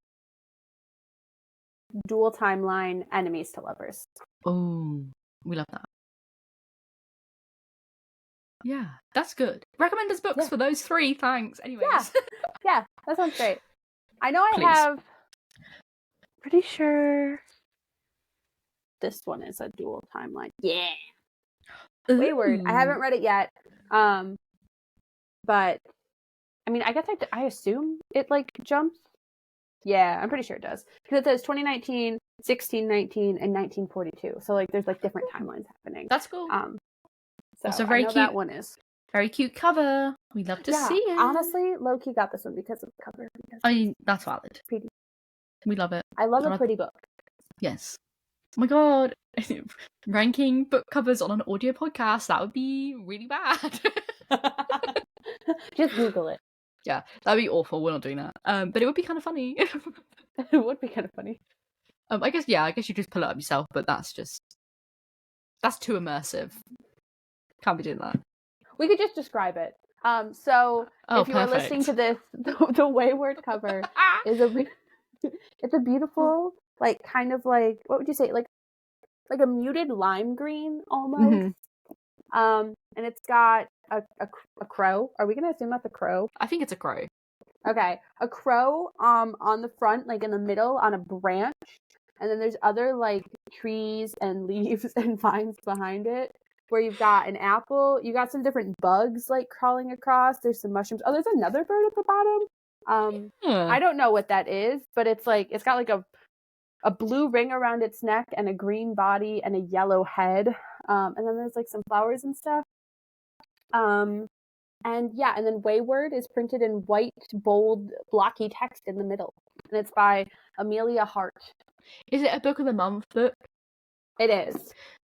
Dual Timeline, Enemies to Lovers. Oh, we love that. Yeah, that's good. Recommend us books for those 3, thanks. Anyways. Yeah, that sounds great. I know I have. Pretty sure this one is a dual timeline. Yeah. Wayward. I haven't read it yet. But I mean, I guess I assume it like jumps. Yeah, I'm pretty sure it does because it says 2019, 1619, and 1942. So like, there's like different timelines happening. That's cool. So also very cute. That one is very cute cover. We love to see it. Honestly, low-key got this one because of the cover. I mean, that's valid. Pretty. We love it. I love a pretty book. Yes. Oh my god. Ranking book covers on an audio podcast, that would be really bad. Just Google it. Yeah, that'd be awful. We're not doing that. But it would be kind of funny. It would be kind of funny. I guess you just pull it up yourself, but that's too immersive. Can't be doing that. We could just describe it. So if you are listening to this, the Wayward cover is it's a beautiful, like kind of like, what would you say, like a muted lime green almost. Mm-hmm. And it's got a crow. Are we gonna assume that's a crow? I think it's a crow. Okay, a crow on the front, like in the middle, on a branch, and then there's other like trees and leaves and vines behind it. Where you've got an apple, you got some different bugs like crawling across. There's some mushrooms. Oh, there's another bird at the bottom. I don't know what that is, but it's got like a blue ring around its neck and a green body and a yellow head. And then there's like some flowers and stuff. And then Wayward is printed in white, bold, blocky text in the middle. And it's by Amelia Hart. Is it a book of the month book? It is.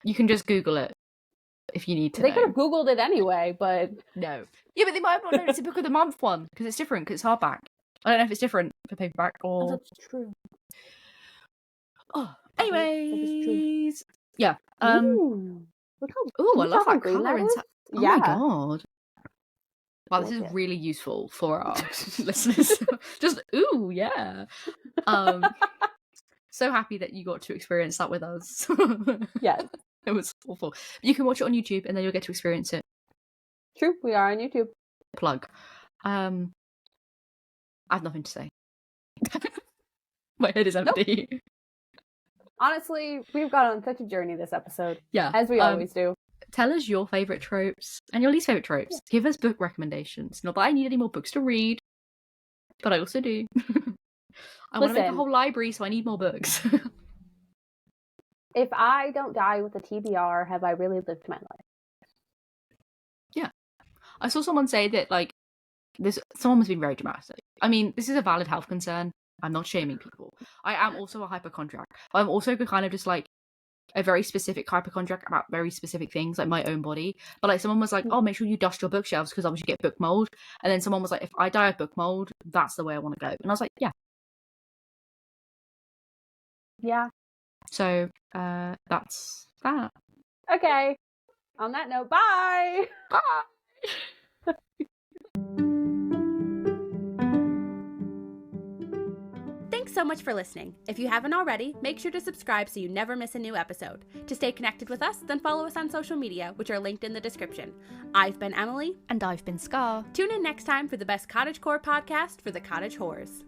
You can just Google it if you need to. They could have Googled it anyway, but no. Yeah, but they might have not known it's a book of the month one because it's different because it's hardback. I don't know if it's different for paperback or. That's true. Oh, anyways, yeah. Ooh, I love that color inside. Oh yeah. my god! Wow, this is really useful for our listeners. Just yeah. So happy that you got to experience that with us. Yes. It was awful. You can watch it on YouTube and then you'll get to experience it. True, we are on YouTube. Plug. I have nothing to say. My head is empty. Nope. Honestly, we've gone on such a journey this episode. Yeah. As we always do. tell us your favourite tropes and your least favourite tropes. Give us book recommendations. Not that I need any more books to read, but I also do. I want to make a whole library, so I need more books. If I don't die with a TBR, have I really lived my life? Yeah. I saw someone say that, like, someone was being very dramatic. I mean, this is a valid health concern. I'm not shaming people. I am also a hypochondriac. I'm also kind of just, like, a very specific hypochondriac about very specific things, like my own body. But, like, someone was like, oh, make sure you dust your bookshelves because otherwise you get book mold. And then someone was like, if I die of book mold, that's the way I want to go. And I was like, yeah. Yeah. So, that's that. Okay. On that note, bye! Bye! Thanks so much for listening. If you haven't already, make sure to subscribe so you never miss a new episode. To stay connected with us, then follow us on social media, which are linked in the description. I've been Emily. And I've been Scar. Tune in next time for the best cottagecore podcast for the cottage whores.